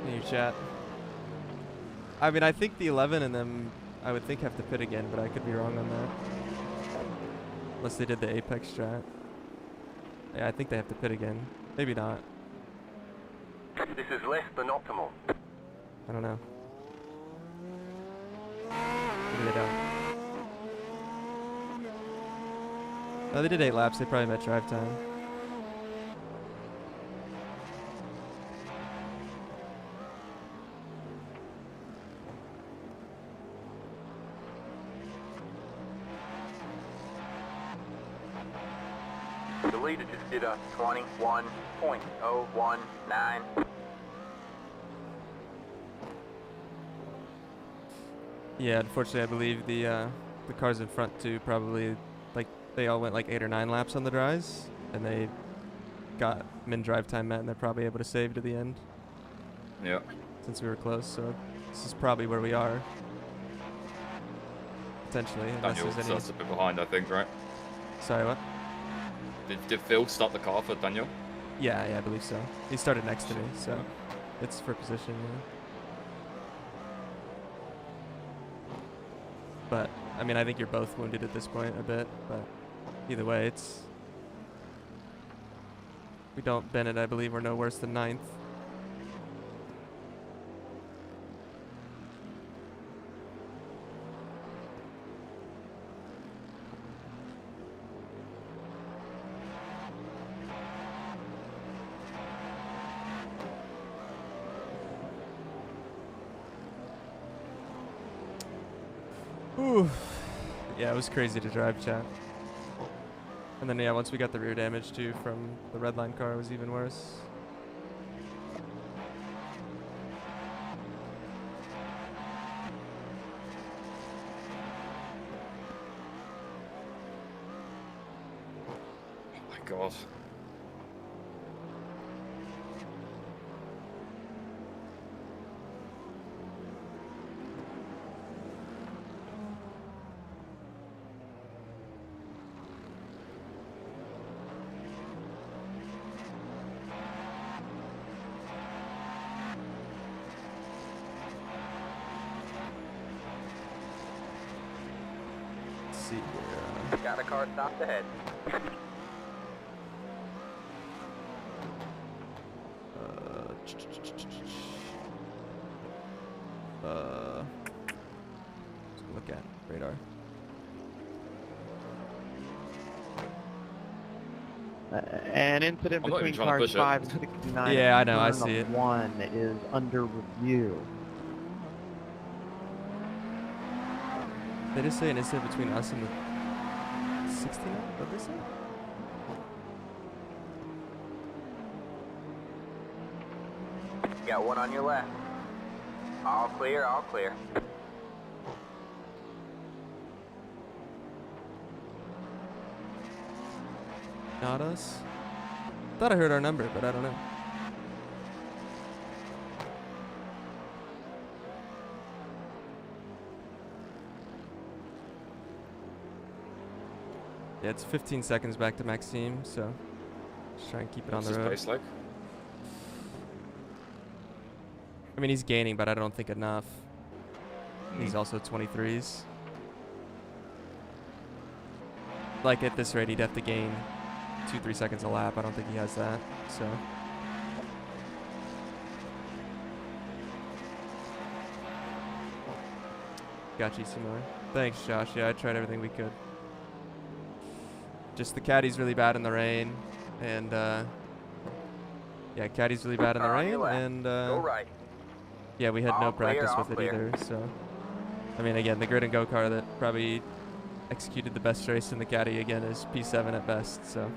In your chat. I mean, I think the 11 and them, I would think, have to pit again, but I could be wrong on that. Unless they did the Apex strat. Yeah, I think they have to pit again. Maybe not. This is less than optimal. I don't know. Maybe they don't. Oh, they did 8 laps. They probably met drive time. The leader just did a 21.019. Yeah, unfortunately, I believe the cars in front too probably, like, they all went like 8 or 9 laps on the dries, and they got min drive time met, and they're probably able to save to the end Yeah. since we were close. So this is probably where we are potentially, unless Daniel there's starts any. a bit behind, I think, right? Sorry, what? Did Phil start the car for Daniel? Yeah, I believe so. He started next to me, so it's for position. Yeah. But I mean, I think you're both wounded at this point a bit, but either way, it's. We don't Bennett, I believe we're no worse than 9th. Ooh. Yeah, it was crazy to drive, chat. And then, yeah, once we got the rear damage, too, from the red line car, it was even worse. Oh my god. Let's see here. Got a car stopped ahead. Let's look at radar. An incident I'm not even between trying to cars push it. 5 and 69. Yeah, I know, I turn see it. 1 is under review. They just say an incident between us and the 69? What did they say? Got one on your left. All clear, all clear. Not us? Thought I heard our number, but I don't know. Yeah, it's 15 seconds back to Maxime, so just try and keep it on What's the his road. pace like? I mean, he's gaining, but I don't think enough. He's also 23s. Like, at this rate, he'd have to gain 2-3 seconds a lap. I don't think he has that, so. Got you, Simar. Thanks, Josh. Yeah, I tried everything we could. Just the caddy's really bad in the rain, and yeah, caddy's really bad in the Car on rain, your left. and Go right. yeah, we had no All clear, practice all with it clear. either. So, I mean, again, the grid and go car that probably executed the best race in the caddy again is P7 at best. So,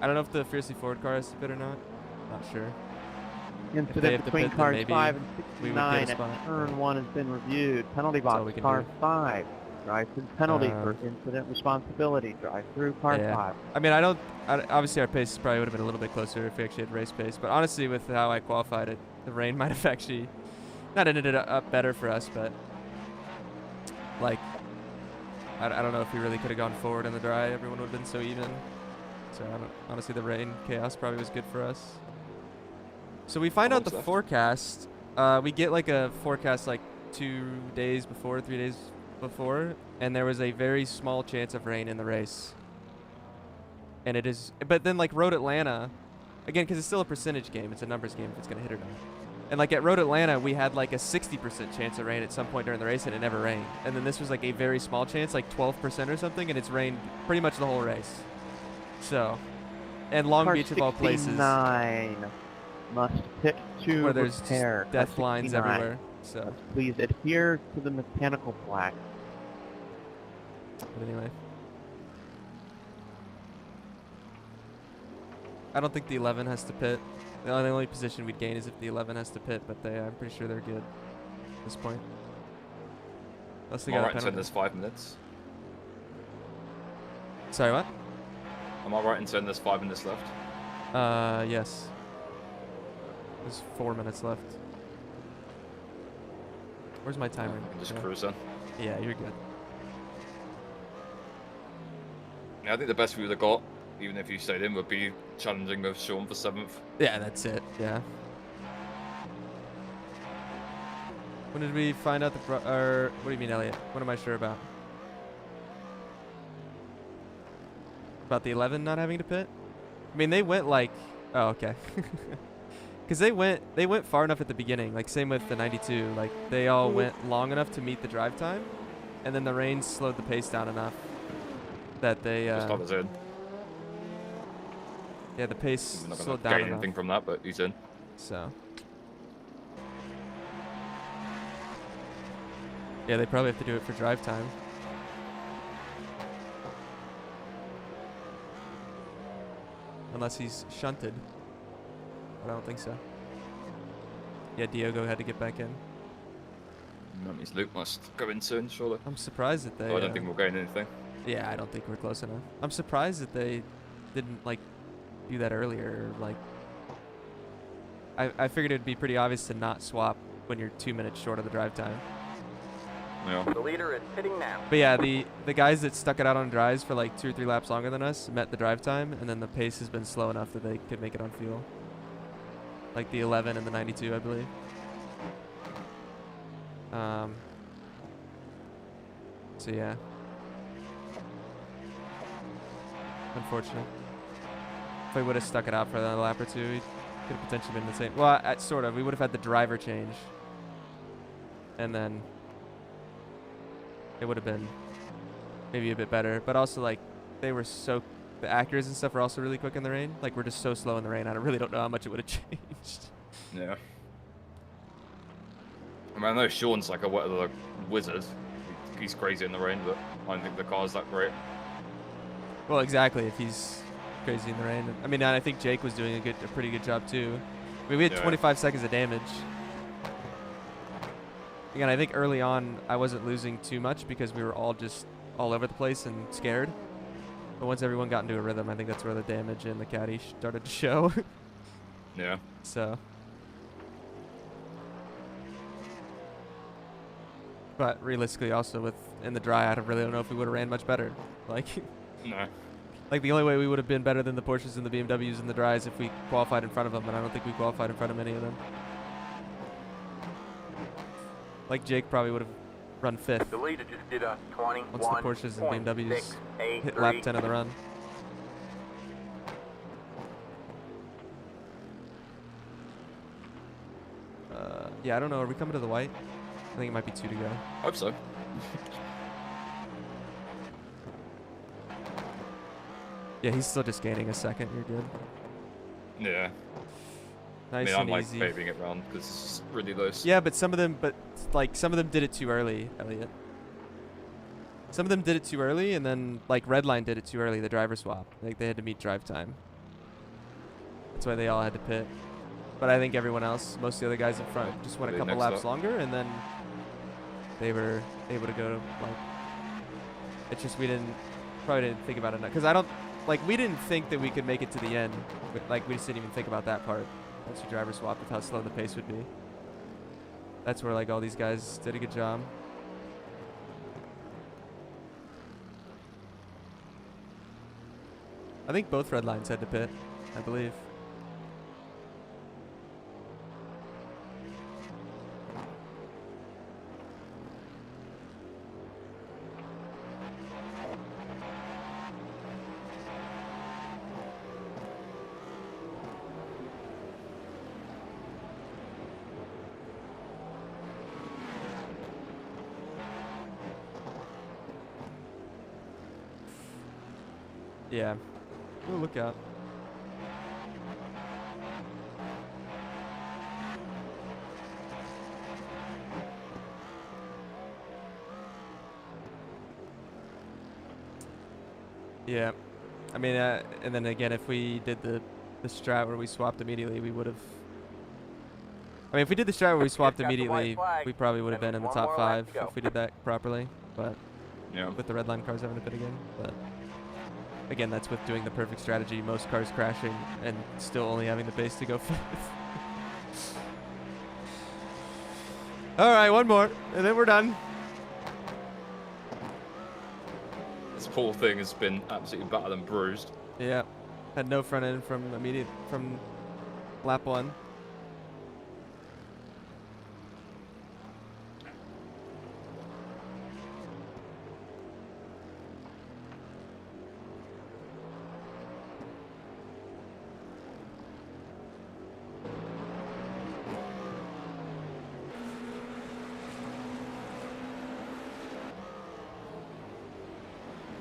I don't know if the Fiercely Forward car has to pit or not. Not sure. they Incident have to between pit, then cars maybe 5 and we would get a 69 at spot. turn 1 has been reviewed. Penalty That's all box we can car do. 5. Drive through penalty for incident responsibility. Drive through car Yeah. 5. I mean, obviously our pace probably would have been a little bit closer if we actually had race pace. But honestly, with how I qualified it, the rain might have actually not ended it up better for us. But like, I don't know if we really could have gone forward in the dry. Everyone would have been so even. So honestly, the rain chaos probably was good for us. So we find out the forecast. We get like a forecast like 2 days before, 3 days before, and there was a very small chance of rain in the race. And it is, but then like Road Atlanta, again, because it's still a percentage game, it's a numbers game if it's gonna hit or not. And like at Road Atlanta, we had like a 60% chance of rain at some point during the race, and it never rained. And then this was like a very small chance, like 12% or something, and it's rained pretty much the whole race. So, and Long Car Beach of all places, 69 must pit to where there's just repair. Car death lines 69. everywhere. So, Please adhere to the mechanical plaque. but anyway. I don't think the 11 has to pit. The only position we'd gain is if the 11 has to pit, but I'm pretty sure they're good at this point. Unless they Am I got a right in saying penalty. there's 5 minutes? Sorry, what? Am I right in saying there's 5 minutes left? Yes. There's 4 minutes left. Where's my timer? I can just Yeah. cruise then. Yeah, you're good. Yeah, I think the best we would have got, even if you stayed in, would be challenging with Sean for 7th. Yeah, that's it. Yeah. When did we find out or what do you mean, Elliot? What am I sure about? About the 11 not having to pit? I mean, they went like, oh, okay. Because they went far enough at the beginning. Like same with the 92. Like they all went long enough to meet the drive time, and then the rain slowed the pace down enough that they. Just got us in. Yeah, the pace We're not going slowed to down gain enough. anything from that, but he's in. So. Yeah, they probably have to do it for drive time. Unless he's shunted. But I don't think so. Yeah, Diogo had to get back in. That means Luke must go in soon, surely. I'm surprised that they... So I don't think we'll gain anything. Yeah, I don't think we're close enough. I'm surprised that they didn't, like, do that earlier. Like, I figured it'd be pretty obvious to not swap when you're 2 minutes short of the drive time. Yeah. The leader is pitting now. But yeah, the guys that stuck it out on drives for like 2 or 3 laps longer than us met the drive time, and then the pace has been slow enough that they could make it on fuel. Like the 11 and the 92, I believe. So yeah. Unfortunate. If we would have stuck it out for another lap or two, we could have potentially been the same. Well, sort of. We would have had the driver change. And then it would have been maybe a bit better. But also, like, they were so... The Acuras and stuff were also really quick in the rain. Like, we're just so slow in the rain. I really don't know how much it would have changed. Yeah. I mean, I know Sean's like a wizard. He's crazy in the rain, but I don't think the car's that great. Well, exactly. If he's crazy in the rain. I mean, I think Jake was doing a pretty good job, too. I mean, we had 25 seconds of damage. Again, I think early on I wasn't losing too much because we were all just all over the place and scared. But once everyone got into a rhythm, I think that's where the damage and the caddy started to show. Yeah. So. But realistically, also in the dry, I really don't know if we would have ran much better. Like, No. like the only way we would have been better than the Porsches and the BMWs in the dry is if we qualified in front of them, and I don't think we qualified in front of any of them. Like Jake probably would have run 5th The leader just did a once the Porsches and BMWs hit lap 10 of the run. Yeah, I don't know. Are we coming to the white? I think it might be 2 to go. Hope so. Yeah, he's still just gaining a second. You're good. Yeah. Nice I mean, I'm and like easy. paving it round because it's really loose. Yeah, but some of them did it too early, Elliot. Some of them did it too early, and then like Redline did it too early. The driver swap, like they had to meet drive time. That's why they all had to pit. But I think everyone else, most of the other guys in front, just went a They couple next laps up. longer, and then they were able to go to like. It's just we probably didn't think about it enough, because I don't like we didn't think that we could make it to the end. Like we just didn't even think about that part. Once you driver swap with how slow the pace would be. That's where like all these guys did a good job. I think both red lines had to pit, I believe. Yeah. Oh, look out. Yeah. I mean, and then again, if we did the strat where we swapped immediately, we would have. I mean, if we did the strat where we swapped got the white immediately, flag. we probably would have That been in means the one top more lap 5 to go. if we did that properly. But Yeah. with the red line cars having to pit again. But again, that's with doing the perfect strategy. Most cars crashing and still only having the pace to go 5th. All right, one more, and then we're done. This poor thing has been absolutely battered and bruised. Yeah, had no front end from lap 1.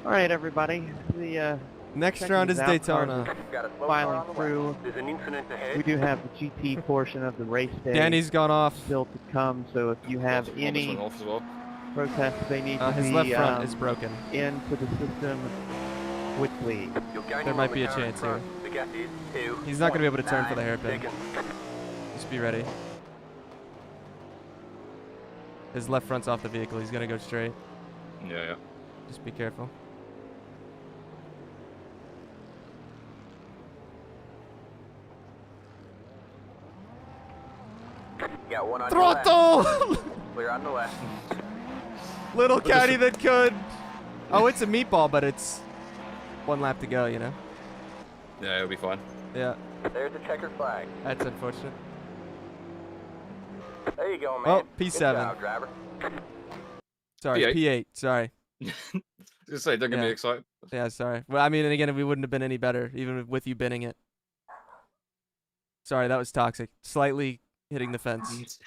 All right, everybody. The Next checking round is these out, cars Daytona. are Got a slow car filing on the through. left. There's an incident ahead. We do have the GT portion of the race day Danny's gone off. still to come, so if you have Thomas any went off as well. protests, they need to His be left front is broken. into the system quickly. You're gaining There on might the be a car in chance front. here. The gap is 2. He's not going to be able to turn for the 9 hairpin. seconds. Just be ready. His left front's off the vehicle. He's going to go straight. Yeah, yeah. Just be careful. Got one on your left. Throttle! Clear on the left. Little But this caddy is- that could. Oh, it's a meatball, but it's 1 lap to go, you know? Yeah, it'll be fine. Yeah, There's a checkered flag. that's unfortunate. There you go, man. Oh, Good P7. job, driver. Sorry, P8. P8. Sorry. Just say, don't get me Yeah. excited. Yeah, sorry. Well, I mean, and again, we wouldn't have been any better, even with you binning it. Sorry, that was toxic. Slightly hitting the fence.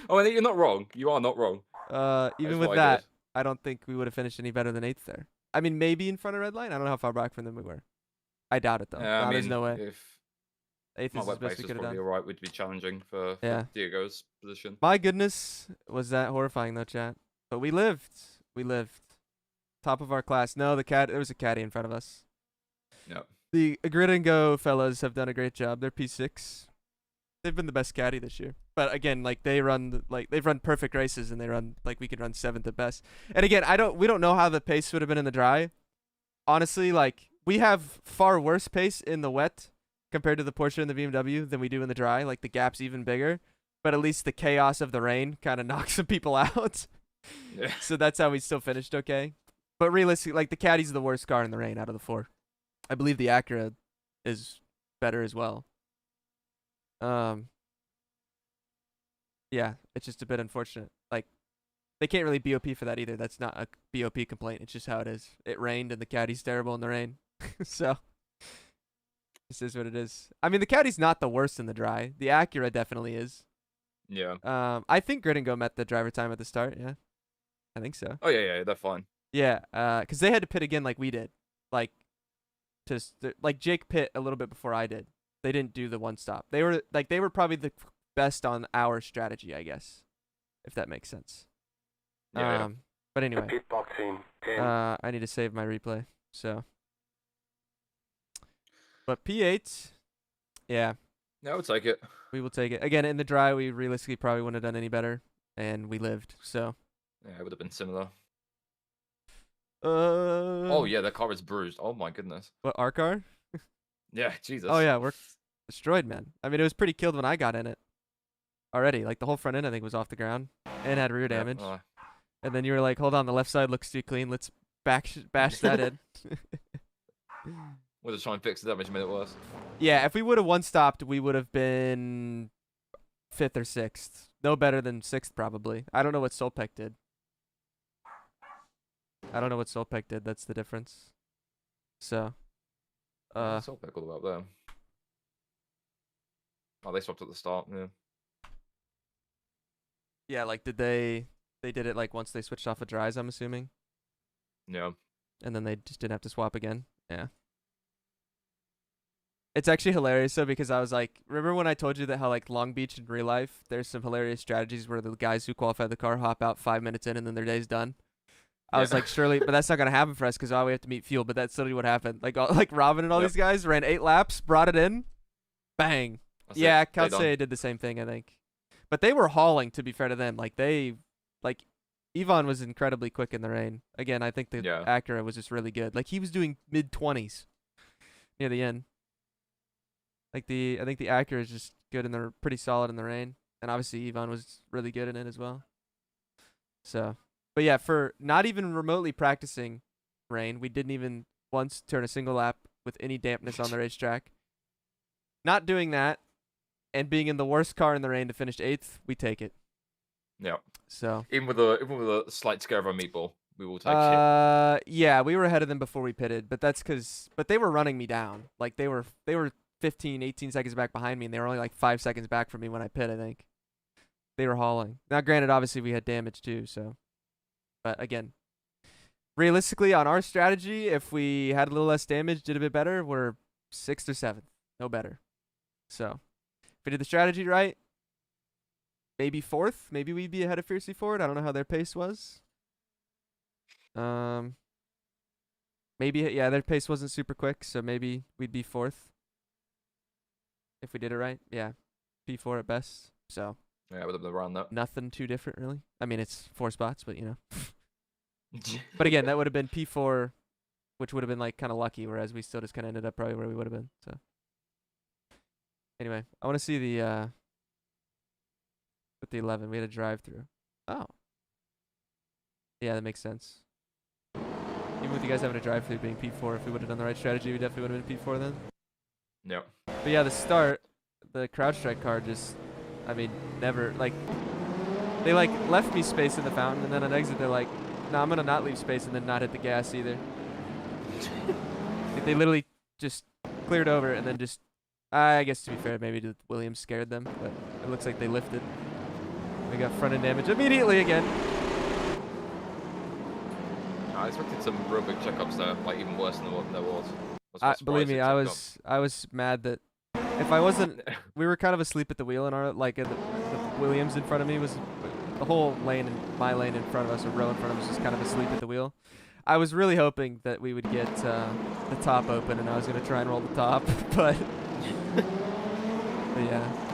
Oh, and you're not wrong. You are not wrong. Even That's with what I that, did. I don't think we would have finished any better than 8th there. I mean, maybe in front of red line. I don't know how far back from them we were. I doubt it, though. Yeah, I No, there's mean, no way. If 8th my is as web best base we is could have probably done. alright, would be challenging for Yeah. Diego's position. My goodness, was that horrifying, though, chat. But we lived. We lived. Top of our class. No, there was a caddy in front of us. Yep. The Grid and Go fellas have done a great job. They're P6. They've been the best caddy this year. But again, like they've run perfect races, and they run like we could run 7th at best. And again, we don't know how the pace would have been in the dry. Honestly, like we have far worse pace in the wet compared to the Porsche and the BMW than we do in the dry. Like the gap's even bigger. But at least the chaos of the rain kind of knocks some people out. Yeah. So that's how we still finished okay. But realistically, like the Caddy's the worst car in the rain out of the 4. I believe the Acura is better as well. Yeah, it's just a bit unfortunate. Like they can't really BOP for that either. That's not a BOP complaint. It's just how it is. It rained and the Caddy's terrible in the rain. So this is what it is. I mean, the Caddy's not the worst in the dry. The Acura definitely is. Yeah. I think Grid and Go met the driver time at the start. Yeah, I think so. Oh, yeah, they're fine. Yeah, because they had to pit again like we did. Like, like Jake pit a little bit before I did. They didn't do the 1 stop. They were probably the best on our strategy, I guess, if that makes sense. Yeah. But anyway, Pit box in 10. I need to save my replay. So, but P8, yeah, Yeah, I would take it. we will take it. Again, in the dry, we realistically probably wouldn't have done any better, and we lived. So, Yeah, it would have been similar. oh Oh, yeah, the car is bruised. Oh, my goodness. what, our car? Yeah, Jesus. Oh yeah, we're destroyed, man. I mean, it was pretty killed when I got in it. Already, like the whole front end, I think, was off the ground and had rear Yeah, damage. oh, And then you were like, "Hold on, the left side looks too clean. Let's bash that in." we'll just try and fix the damage and make it worse. Yeah, if we would have 1 stopped, we would have been 5th or 6th. No better than 6th, probably. I don't know what Solpec did. That's the difference. So, Solpec all the way up there. Oh, they swapped at the start, yeah. yeah, like did they did it like once they switched off of dries, I'm assuming, Yeah. and then they just didn't have to swap again. Yeah. It's actually hilarious though, because I was like, remember when I told you that how like Long Beach in real life, there's some hilarious strategies where the guys who qualify the car hop out 5 minutes in and then their day's done. I was Yeah. like, surely, but that's not gonna happen for us because we have to meet fuel. But that's literally what happened. Like, like Robin and all Yep. these guys ran 8 laps, brought it in, bang. That's Yeah, it. They done. Kalse did the same thing, I think. But they were hauling. To be fair to them, like Ivan was incredibly quick in the rain. Again, I think the Yeah. Acura was just really good. Like he was doing mid-20s near the end. Like I think the Acura is just good and they're pretty solid in the rain. And obviously Ivan was really good in it as well. So, but yeah, for not even remotely practicing rain, we didn't even once turn a single lap with any dampness on the racetrack. Not doing that and being in the worst car in the rain to finish 8th, we take it. Yeah. So, Even with a slight scare of a meatball, we will take it. yeah, we were ahead of them before we pitted, but but they were running me down. Like they were 15, 18 seconds back behind me, and they were only like 5 seconds back from me when I pit, I think. They were hauling. Now, granted, obviously we had damage too, so. But again, realistically, on our strategy, if we had a little less damage, did a bit better, we're 6th or 7th. No better. So, if we did the strategy right, maybe 4th. Maybe we'd be ahead of Fiercely Ford. I don't know how their pace was. Maybe, yeah, their pace wasn't super quick, so maybe we'd be 4th. If we did it right, yeah, P4 at best. So Yeah, would have been around that. nothing too different, really. I mean, it's 4 spots, but you know. But again, that would have been P4, which would have been like kind of lucky, whereas we still just kind of ended up probably where we would have been. So anyway, I want to see the with the 11. We had a drive-through. Oh, yeah, that makes sense. Even with you guys having a drive-through being P4, if we would have done the right strategy, we definitely would have been P4 then. Yeah. But yeah, the start, the CrowdStrike car just, I mean, never, like, they, like, left me space in the fountain, and then on exit, they're like, no, I'm going to not leave space and then not hit the gas either. Like, they literally just cleared over and then just, I guess to be fair, maybe the Williams scared them, but it looks like they lifted. We got front-end damage immediately again. I expected some real big checkups there, like even worse than what there was. I was Believe surprised me, it I was mad that if I wasn't, we were kind of asleep at the wheel in our, like, the Williams in front of me was, the whole lane and my lane in front of us, or row in front of us, was kind of asleep at the wheel. I was really hoping that we would get the top open, and I was going to try and roll the top, but yeah.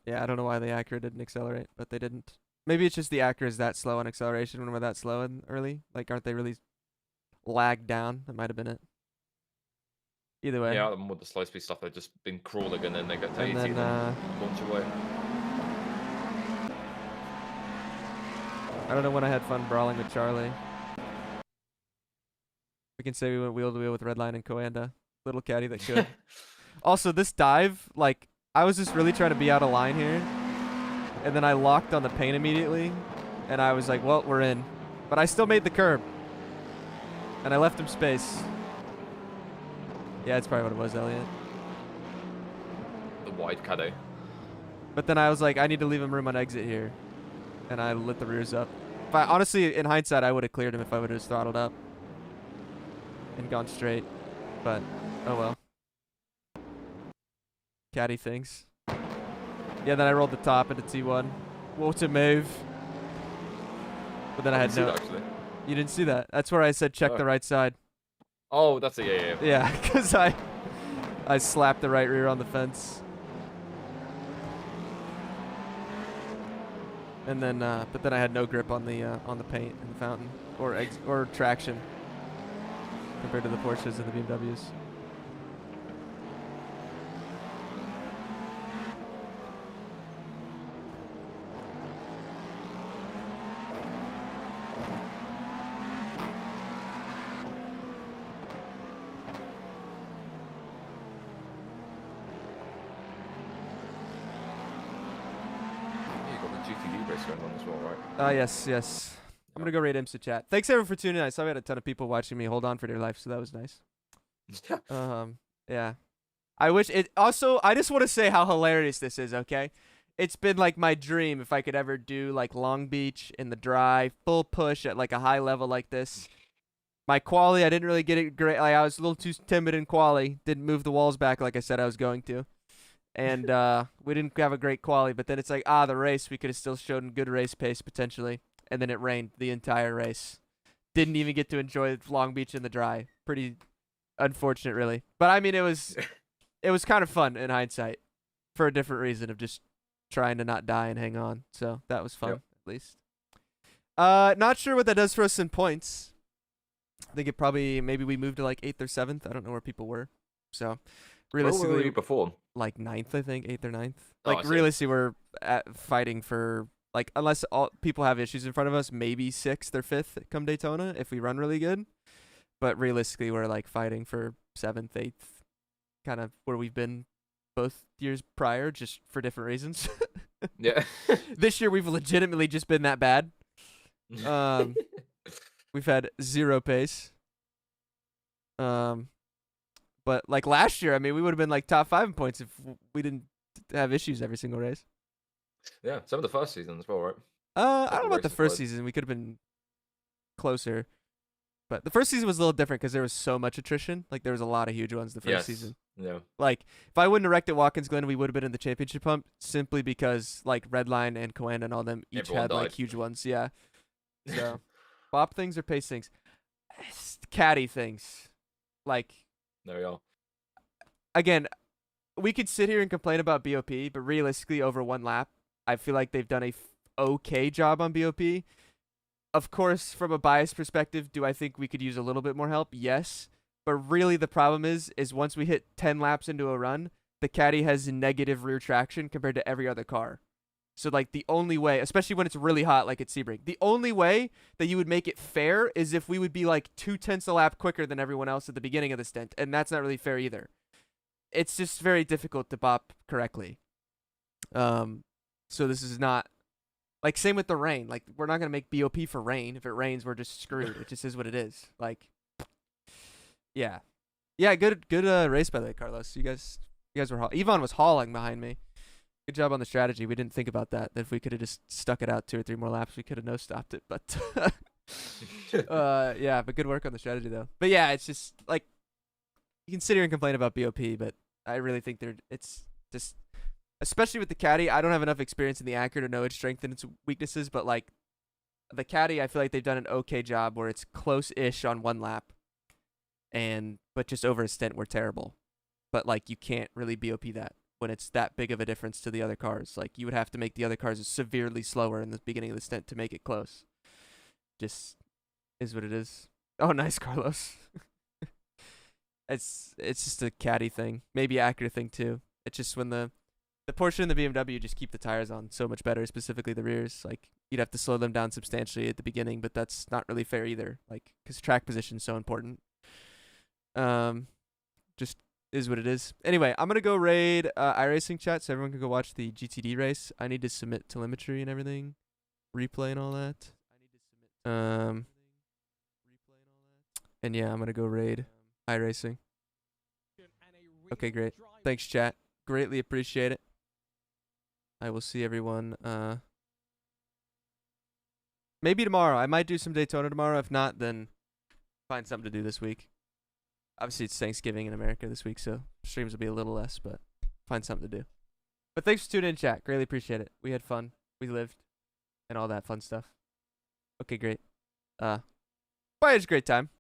Yeah, I don't know why the Acura didn't accelerate, but they didn't. Maybe it's just the Acura is that slow on acceleration when we're that slow and early. Like, aren't they really lagged down? That might have been it. Either way. Yeah, with the slow speed stuff, they've just been crawling and then they get to And 80 then, and then launch away. I don't know when I had fun brawling with Charlie. We can say we went wheel to wheel with Redline and Coanda. Little caddy that could. Also, this dive, like, I was just really trying to be out of line here. And then I locked on the paint immediately. And I was like, well, we're in. But I still made the curb. And I left him space. Yeah, that's probably what it was, Elliot. The wide caddy. But then I was like, I need to leave him room on exit here. And I lit the rears up. If I, honestly, in hindsight, I would have cleared him if I would have just throttled up. And gone straight. But, oh well. Caddy things. Yeah, then I rolled the top into T1. What a move. But then I had no... That, actually. You didn't see that? That's where I said check Oh. the right side. Oh, that's it, yeah. Yeah, because I slapped the right rear on the fence. And then, but then I had no grip on the paint in the fountain or traction compared to the Porsches and the BMWs. You got the GTD race going on as well, right? Yes. I'm going to go rate IMSA chat. Thanks, everyone, for tuning in. I saw we had a ton of people watching me hold on for dear life, so that was nice. Yeah. I wish it... Also, I just want to say how hilarious this is, okay? It's been, like, my dream if I could ever do, like, Long Beach in the dry, full push at, like, a high level like this. My quali, I didn't really get it great. Like, I was a little too timid in quali. Didn't move the walls back like I said I was going to. And we didn't have a great quali. But then it's like, the race, we could have still shown good race pace potentially. And then it rained the entire race. Didn't even get to enjoy Long Beach in the dry. Pretty unfortunate, really. But I mean, it was kind of fun in hindsight for a different reason of just trying to not die and hang on. So that was fun, at least. Not sure what that does for us in points. I think it maybe we moved to like 8th or 7th. I don't know where people were. So realistically, where were you before? like 9th, I think, 8th or 9th. Oh, Like I see. realistically, we're fighting for like, unless all people have issues in front of us, maybe 6th or 5th come Daytona if we run really good. But realistically, we're like fighting for 7th, 8th, kind of where we've been both years prior, just for different reasons. Yeah. This year, we've legitimately just been that bad. We've had 0 pace. But like last year, I mean, we would have been like top 5 in points if we didn't have issues every single race. Yeah, some of the first season as well, right? I don't know about the races first wise. season. We could have been closer. But the first season was a little different because there was so much attrition. Like, there was a lot of huge ones the first season. Yeah. Like, if I wouldn't have wrecked at Watkins Glen, we would have been in the championship hump simply because, like, Redline and Coanda and all them each Everyone had, like, died. huge ones. Yeah. So, bop things or pace things? Caddy things. Like, There we are. again, we could sit here and complain about BOP, but realistically, over one lap, I feel like they've done a okay job on BOP. Of course, from a bias perspective, do I think we could use a little bit more help? Yes. But really the problem is once we hit 10 laps into a run, the Caddy has negative rear traction compared to every other car. So, like, the only way, especially when it's really hot like at Sebring, the only way that you would make it fair is if we would be, like, 0.2 a lap quicker than everyone else at the beginning of the stint, and that's not really fair either. It's just very difficult to bop correctly. So this is not... Like, same with the rain. Like, we're not going to make BOP for rain. If it rains, we're just screwed. It just is what it is. Like, yeah. Yeah, good race, by the way, Carlos. You guys were... Yvonne was hauling behind me. Good job on the strategy. We didn't think about that. That if we could have just stuck it out 2 or 3 more laps, we could have no-stopped it. But, yeah, but good work on the strategy, though. But, yeah, it's just, like, you can sit here and complain about BOP, but I really think it's just... Especially with the Caddy, I don't have enough experience in the Acura to know its strengths and its weaknesses, but, like, the Caddy, I feel like they've done an okay job where it's close-ish on one lap, but just over a stint, we're terrible. But, like, you can't really BOP that when it's that big of a difference to the other cars. Like, you would have to make the other cars severely slower in the beginning of the stint to make it close. Just is what it is. Oh, nice, Carlos. It's just a Caddy thing. Maybe Acura thing, too. It's just when the Porsche and the BMW just keep the tires on so much better, specifically the rears. Like, you'd have to slow them down substantially at the beginning, but that's not really fair either. Like, because track position is so important. Just is what it is. Anyway, I'm going to go raid iRacing chat so everyone can go watch the GTD race. I need to submit telemetry and everything, replay and all that. And yeah, I'm going to go raid iRacing. Okay, great. Thanks, chat. Greatly appreciate it. I will see everyone maybe tomorrow. I might do some Daytona tomorrow. If not, then find something to do this week. Obviously, it's Thanksgiving in America this week, so streams will be a little less, but find something to do. But thanks for tuning in, chat. Greatly appreciate it. We had fun. We lived. And all that fun stuff. Okay, great. Bye. It's a great time.